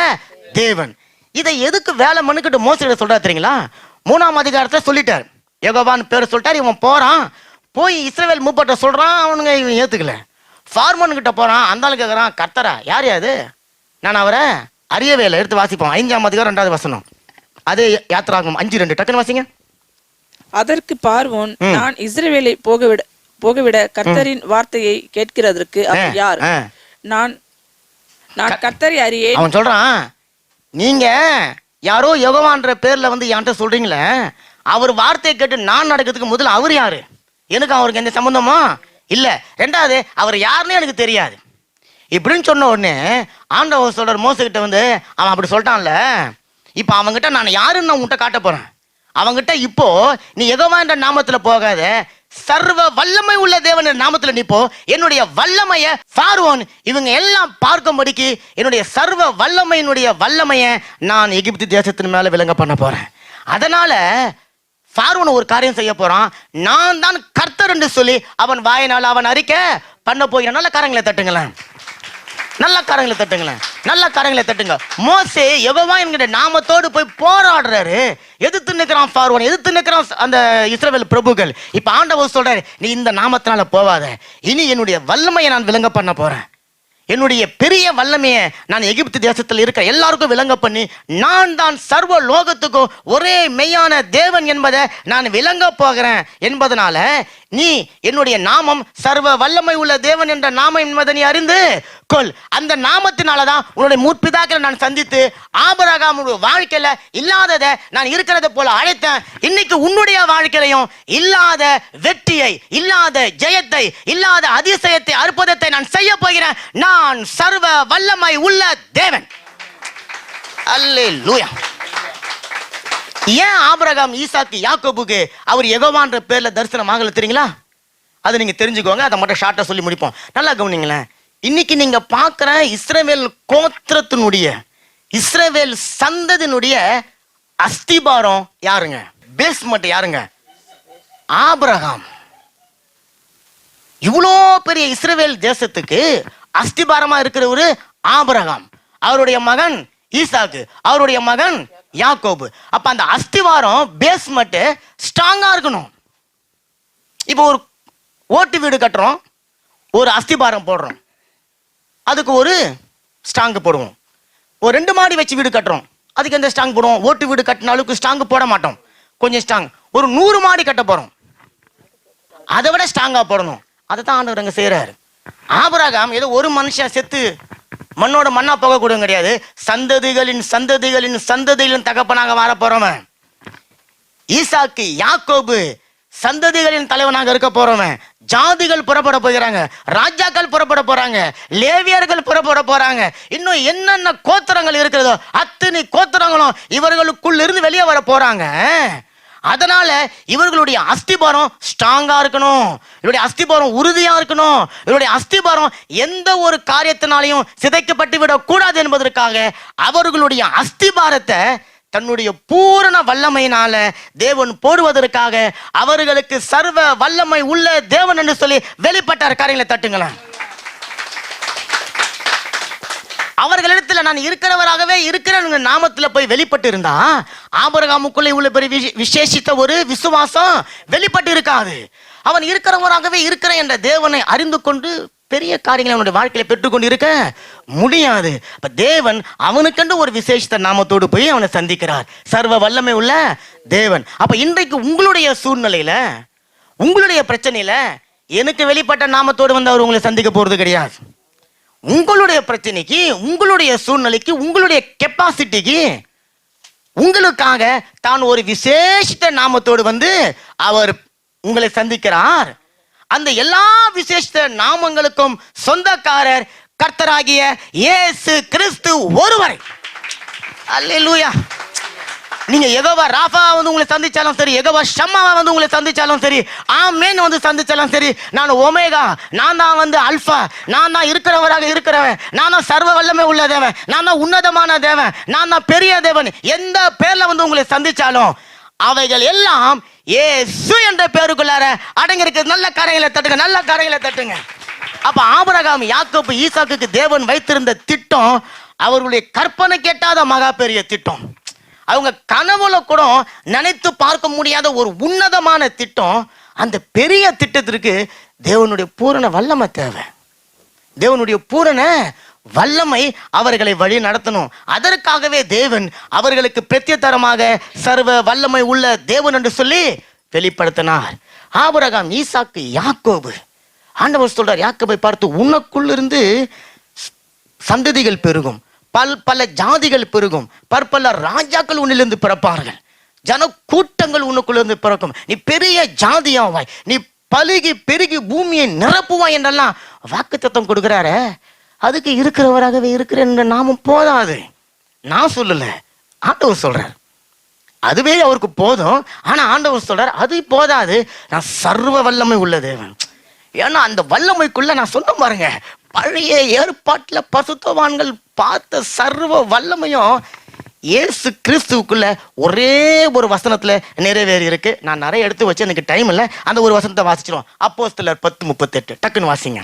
தேவன். இதை எதுக்கு வேலை மனுக்கிட்ட மோசடி சொல்றா தெரியுங்களா? 3ஆம் அதிகாரத்துல சொல்லிட்டார், யெகோவான்னு பேர் சொல்லிட்டார். இவன் போறான், போய் இஸ்ரவேல் மூப்பட்ட சொல்றான், அவனுங்க இவன் ஏத்துக்கல. ஃபார்மன் கிட்ட போறான், அந்த ஆளு கேட்கறான், கர்த்தரா யார் அது? நான் அவரை அறியவே இல்லை. எடுத்து வாசிப்போம் 5ஆம் அதிகாரம் 2வது வசனம், அதே யாத்திராகமம் 5:2 டக்குன்னு வாசிங்க. அதற்கு பார்வோன், நான் இஸ்ரவேலை போகவிட கர்த்தரின் வார்த்தையை கேட்கிறதற்கு அவர் யார்? நான் கர்த்தரை அறியேன். அவன் சொல்றான், நீங்க யாரோ யெகோவான்ற பேர்ல வந்து என்கிட்ட சொல்றீங்களே, அவர் வார்த்தையை கேட்டு நான் நடக்கிறதுக்கு முதல்ல அவர் யாரு? எனக்கு அவருக்கு எந்த சம்பந்தமா இல்ல. 2வது அவர் யாருன்னு எனக்கு தெரியாது. இப்படின்னு சொன்ன உடனே ஆண்டவர் சொல்ற மோசே கிட்ட வந்து, அவன் அப்படி சொல்லிட்டான்ல, இப்ப அவங்கிட்ட நான் யாருன்னு நான் உன்கிட்ட காட்ட போறேன். அவங்கிட்ட இப்போ நீ யெகோவா என்ற நாமத்துல போகாத, சர்வ வல்லமை உள்ள தேவன் நாமத்துல நீ போ. என்னுடைய வல்லமைய பார்வோன் இவங்க எல்லாம் பார்க்கும்படிக்கு என்னுடைய சர்வ வல்லமையினுடைய வல்லமைய நான் எகிப்து தேசத்தின் மேல விளங்க பண்ண போறேன். அதனால பார்வோன் ஒரு காரியம் செய்ய போறான், நான் தான் கர்த்தர் என்று சொல்லி அவன் வாயினால் அவன் அறிக்கை பண்ண போகிறான். நல்ல காரங்களை தட்டுங்களேன், நல்ல காரங்களை தட்டுங்களேன், நல்ல காரங்களை தட்டுங்க. மோசே யெகோவா என்கிற நாமத்தோடு போய் போராடுறாரு, எதிர்த்து நிற்கிறான் பார்வோன், எதிர்த்து நிற்கிறான் அந்த இஸ்ரவேல் பிரபுக்கள். இப்ப ஆண்டவர் சொல்றாரு, நீ இந்த நாமத்தினால போவாத, இனி என்னுடைய வல்லமையை நான் விளங்க பண்ண போறேன். என்னுடைய பெரிய வல்லமையை நான் எகிப்து தேசத்தில் இருக்கிற எல்லாருக்கும் விளங்க பண்ணி, நான் தான் சர்வ லோகத்துக்கும் ஒரே மெய்யான தேவன் என்பதை நான் விளங்க போகிறேன் என்பதனால நீ என்னுடைய நாமம் சர்வ வல்லமை உள்ள தேவன் என்ற நாமம் என்பதை நீ அறிந்து கொள். அந்த நாமத்தினாலதான் உன்னுடைய முற்பிதாக்களை நான் சந்தித்து ஆபிரகாமுடைய வாழ்க்கையில இல்லாததை நான் இருக்கிறத போல அழைத்தேன். இன்னைக்கு உன்னுடைய வாழ்க்கையிலையும் இல்லாத வெற்றியை, இல்லாத ஜெயத்தை, இல்லாத அதிசயத்தை, அற்புதத்தை நான் செய்ய போகிறேன். நான் சர்வ வல்லமை உள்ள தேவன். அல்லேலூயா. ஏன் ஆபிரகாம் ஈசாக்கு யாக்கோபுக்கு அவர் யெகோவான்ற பேர்ல தரிசனம் ஆகல தெரியுங்களா? அதை நீங்க தெரிஞ்சுக்கோங்க. அதை மட்டும் ஷார்ட்டா சொல்லி முடிப்போம். நல்லா கவனிங்களேன். இன்னைக்கு நீங்க பார்க்குற இஸ்ரவேல் கோத்திரத்தினுடைய, இஸ்ரவேல் சந்ததியினுடைய அஸ்திபாரம் யாருங்க? பேஸ்மெண்ட் யாருங்க? ஆபிரகாம். இவ்வளோ பெரிய இஸ்ரவேல் தேசத்துக்கு அஸ்திபாரமா இருக்கிறவரு ஆபிரகாம், அவருடைய மகன் ஈசாக்கு, அவருடைய மகன் யாக்கோபு. அப்ப அந்த அஸ்திவாரம் பேஸ்மெண்ட் ஸ்ட்ராங்கா இருக்கணும். இப்போ ஒரு ஓட்டு வீடு கட்டுறோம், ஒரு அஸ்திபாரம் போடுறோம், அதுக்கு ஒரு ஸ்டாங்கு போடுவோம். ஒரு 2 மாடி வச்சு வீடு கட்டுறோம், அதுக்கு எந்த ஸ்டாங் போடுவோம்? ஓட்டு வீடு கட்டின அளவுக்கு ஸ்டாங்கு போட மாட்டோம், கொஞ்சம் ஸ்டாங். ஒரு 100 மாடி கட்ட போறோம், அதை விட ஸ்ட்ராங்கா போடணும். அதை தான் ஆண்டவர் அங்க செய்யறாரு. ஆபிரகாம் ஏதோ ஒரு மனுஷன் செத்து மண்ணோட மண்ணா போக கூட கிடையாது, சந்ததிகளின் சந்ததிகளின் சந்ததிகளின் தகப்பனாக மாற போறவன். ஈசாக்கு யாக்கோபு சந்ததிகளின் தலைவனாக இருக்க போறவன். ஜாதிகள் புறப்பட போகிறாங்க, ராஜாக்கள் புறப்பட போறாங்க, லேவியர்கள் புறப்பட போறாங்க. இன்னும் என்னென்ன கோத்திரங்கள் இருக்கிறதோ அத்தனை கோத்திரங்களும் இவர்களுக்குள்ள இருந்து வெளியே வர போறாங்க. அதனால இவர்களுடைய அஸ்திபாரம் ஸ்ட்ராங்கா இருக்கணும், இவருடைய அஸ்திபாரம் உறுதியா இருக்கணும், இவருடைய அஸ்திபாரம் எந்த ஒரு காரியத்தினாலையும் சிதைக்கப்பட்டு விடக்கூடாது என்பதற்காக அவர்களுடைய அஸ்திபாரத்தை தன்னுடைய பூரண வல்லமையினால தேவன் போடுவதற்காக அவர்களுக்கு சர்வ வல்லமை உள்ள தேவன் என்று சொல்லி வெளிப்பட்டார். காரியங்களை தட்டுங்களேன். அவர்களிடத்துல நான் இருக்கிறவராகவே இருக்கிற நாமத்துல போய் வெளிப்பட்டு இருந்தா ஆபிரகாமுக்குள்ளே உள்ள பெரிய விசேஷித்த ஒரு விசுவாசம் வெளிப்பட்டு இருக்காது. அவன் இருக்கிறவராகவே இருக்கிற என்ற தேவனை அறிந்து கொண்டு பெரிய காரியங்களை அவனுடைய வாழ்க்கையில பெற்றுக்கொண்டு இருக்க முடியாது. அப்ப தேவன் அவனுக்கென்று ஒரு விசேஷித்த நாமத்தோடு போய் அவனை சந்திக்கிறார், சர்வ வல்லமை உள்ள தேவன். அப்ப இன்றைக்கு உங்களுடைய சூழ்நிலையில, உங்களுடைய பிரச்சனையில எனக்கு வெளிப்பட்ட நாமத்தோடு வந்து அவர் உங்களை சந்திக்க போறது கிடையாது. உங்களுடைய பிரச்சனைக்கு, உங்களுடைய சூழ்நிலைக்கு, உங்களுடைய கெப்பாசிட்டிக்கு, உங்களுக்காக தான் ஒரு விசேஷித்த நாமத்தோடு வந்து அவர் உங்களை சந்திக்கிறார். அந்த எல்லா விசேஷித்த நாமங்களுக்கும் சொந்தக்காரர் கர்த்தராகிய இயேசு கிறிஸ்து ஒருவரை. அல்லேலூயா. நீங்க யெகோவா ராஃபா வந்து உங்களை சந்திச்சாலும் சரி, யெகோவா ஷம்மாவா வந்து உங்களை சந்திச்சாலும் சரி, ஆமேன் வந்து சந்திச்சாலும் சரி, நான் ஒமேகா, நான் தான் வந்து அல்பா, நான் தான் இருக்கிறவராக இருக்கிறவன், நான் தான் சர்வ வல்லமை உள்ள தேவன், நான் தான் உன்னதமான தேவன், நான் தான் பெரிய தேவன், எந்த பேர்ல வந்து உங்களை சந்திச்சாலும் அவைகள் எல்லாம் இயேசு என்ற பேருக்குள்ளார அடங்கி இருக்கு. நல்ல காரியங்களை தட்டுங்க, நல்ல காரியங்களை தட்டுங்க. அப்ப ஆபிரகாம், யாக்கோபு, ஈசாக்குக்கு தேவன் வைத்திருந்த திட்டம் அவர்களுடைய கற்பனை கேட்டாத மகா பெரிய திட்டம். அவங்க கனவுல கூட நினைத்து பார்க்க முடியாத ஒரு உன்னதமான திட்டம். அந்த பெரிய திட்டத்திற்கு தேவனுடைய பூரண வல்லமை தேவை. தேவனுடைய பூரண வல்லமை அவர்களை வழி நடத்தணும். அதற்காகவே தேவன் அவர்களுக்கு பிரத்யேகமாக சர்வ வல்லமை உள்ள தேவன் என்று சொல்லி வெளிப்படுத்தினார். ஆபிரகாம், ஈசாக்கு, யாக்கோபு. ஆண்டவர் சொல்றார், யாக்கோபை பார்த்து உனக்குள்ளிருந்து சந்ததிகள் பெருகும், பல ஜாதிகள் பெருகும், பற்பல ராஜாக்கள் உன்னிலிருந்து பிறப்பார்கள், ஜன கூட்டங்கள் உனக்குள்ளிருந்து பிறக்கும், நீ பெரிய ஜாதியாவாய், நீ பலுகி பெருகி பூமியை நிரப்புவாய் என்றெல்லாம் வாக்குத்தத்தம் கொடுக்கிறாரு. அதுக்கு இருக்கிறவராகவே இருக்கிற நாமும் போதாது. நான் சொல்லல, ஆண்டவர் சொல்றார். அதுவே அவருக்கு போதும். ஆனா ஆண்டவர் சொல்றார் அது போதாது, நான் சர்வ வல்லமை உள்ள தேவன். ஏன்னா அந்த வல்லமைக்குள்ள நான் சொன்ன பாருங்க, பழைய ஏற்பாட்டுல பசுத்தவான்கள் பார்த்த சர்வ வல்லமையும் இயேசு கிறிஸ்துவுக்குள்ள ஒரே ஒரு வசனத்துல நிறைவேறி இருக்கு. நான் நிறைய எடுத்து வச்சு எனக்கு டைம் இல்லை, அந்த ஒரு வசனத்தை வாசிச்சிடும். அப்போஸ்தலர் 10:38 டக்குன்னு வாசிங்க.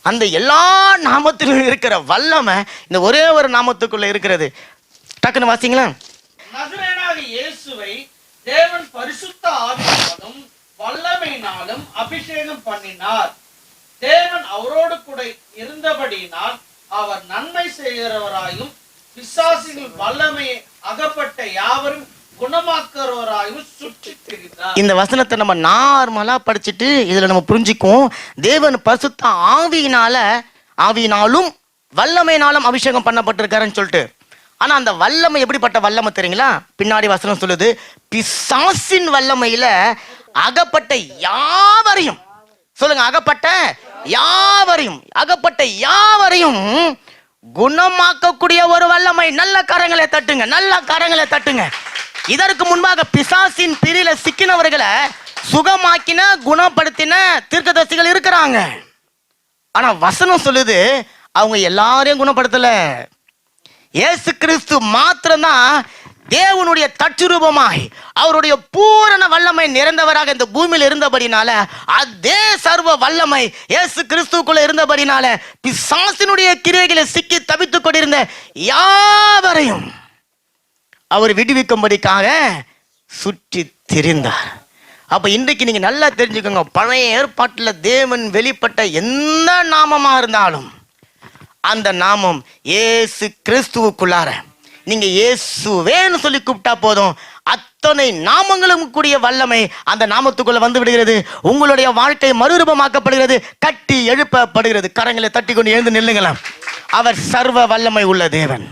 அந்த எல்லா நாமத்திலும் இருக்கிற வல்லமை இந்த ஒரே ஒரு நாமத்துக்குள்ள இருக்கிறது. டக்குன்னு வாசிங்களா. நசரேயனாகிய இயேசுவை தேவன் பரிசுத்த ஆவியினாலும் வல்லமையினாலும் அபிஷேகம் பண்ணினார். தேவன் அவரோடு கூட இருந்தபடியினால் அவர் நன்மை செய்கிறவராயும் பிசாசிகள் வல்லமையை அகப்பட்ட யாவரும் குணமாக்குறவராயும் சுற்றி திரிந்தார். இந்த வசனத்தை நம்ம நார்மலா படிச்சுட்டு இதுல நம்ம புரிஞ்சுக்குவோம், தேவன் பரிசுத்த ஆவியினாலும் வல்லமையினாலும் அபிஷேகம் பண்ணப்பட்டிருக்காருன்னு சொல்லிட்டு. ஆனா அந்த வல்லமை எப்படிப்பட்ட வல்லமை தெரியுங்களா? பின்னாடி வசனம் சொல்லுது, பிசாசின் வல்லமையில அகப்பட்ட யாவரையும், சொல்லுங்க, அகப்பட்ட யாவரையும் குணமாக்கக்கூடிய ஒரு வல்லமை. நல்ல கரங்களை தட்டுங்க, நல்ல கரங்களை தட்டுங்க. இதற்கு முன்பாக பிசாசின் பிரியில சிக்கினவர்களை சுகமாக்கின, குணப்படுத்தின தீர்க்கதரிசிகள் இருக்கிறாங்க. ஆனா வசனம் சொல்லுது அவங்க எல்லாரையும் குணப்படுத்தல. இயேசு கிறிஸ்து மாத்திரம்தான் தேவனுடைய தச்சுரூபமாய் அவருடைய பூரண வல்லமை நிறைந்தவராக இந்த பூமியில் இருந்தபடினால, அதே சர்வ வல்லமை இயேசு கிறிஸ்துக்குள்ள இருந்தபடினால பிசாசினுடைய கிரியைகளை சிக்கி தவித்துக் கொண்டிருந்த யாவரையும் அவர் விடுவிக்கும்படிக்காக சுற்றி திரிந்தார். அப்ப இன்றைக்கு நீங்க நல்லா தெரிஞ்சுக்கோங்க, பழைய ஏற்பாட்டில் தேவன் வெளிப்பட்ட எந்த நாமமா இருந்தாலும் அந்த நாமம் இயேசு கிறிஸ்துவுக்குள்ளார நீங்க இயேசுவேன்னு சொல்லி கூப்பிட்டா போதும், அத்தனை நாமங்களும் கூடிய வல்லமை அந்த நாமத்துக்குள்ள வந்து விடுகிறது. உங்களுடைய வாழ்க்கை மறுரூபமாக்கப்படுகிறது, கட்டி எழுப்பப்படுகிறது. கரங்களை தட்டி கொண்டு எழுந்து நில்லுங்களா. அவர் சர்வ வல்லமை உள்ள தேவன்.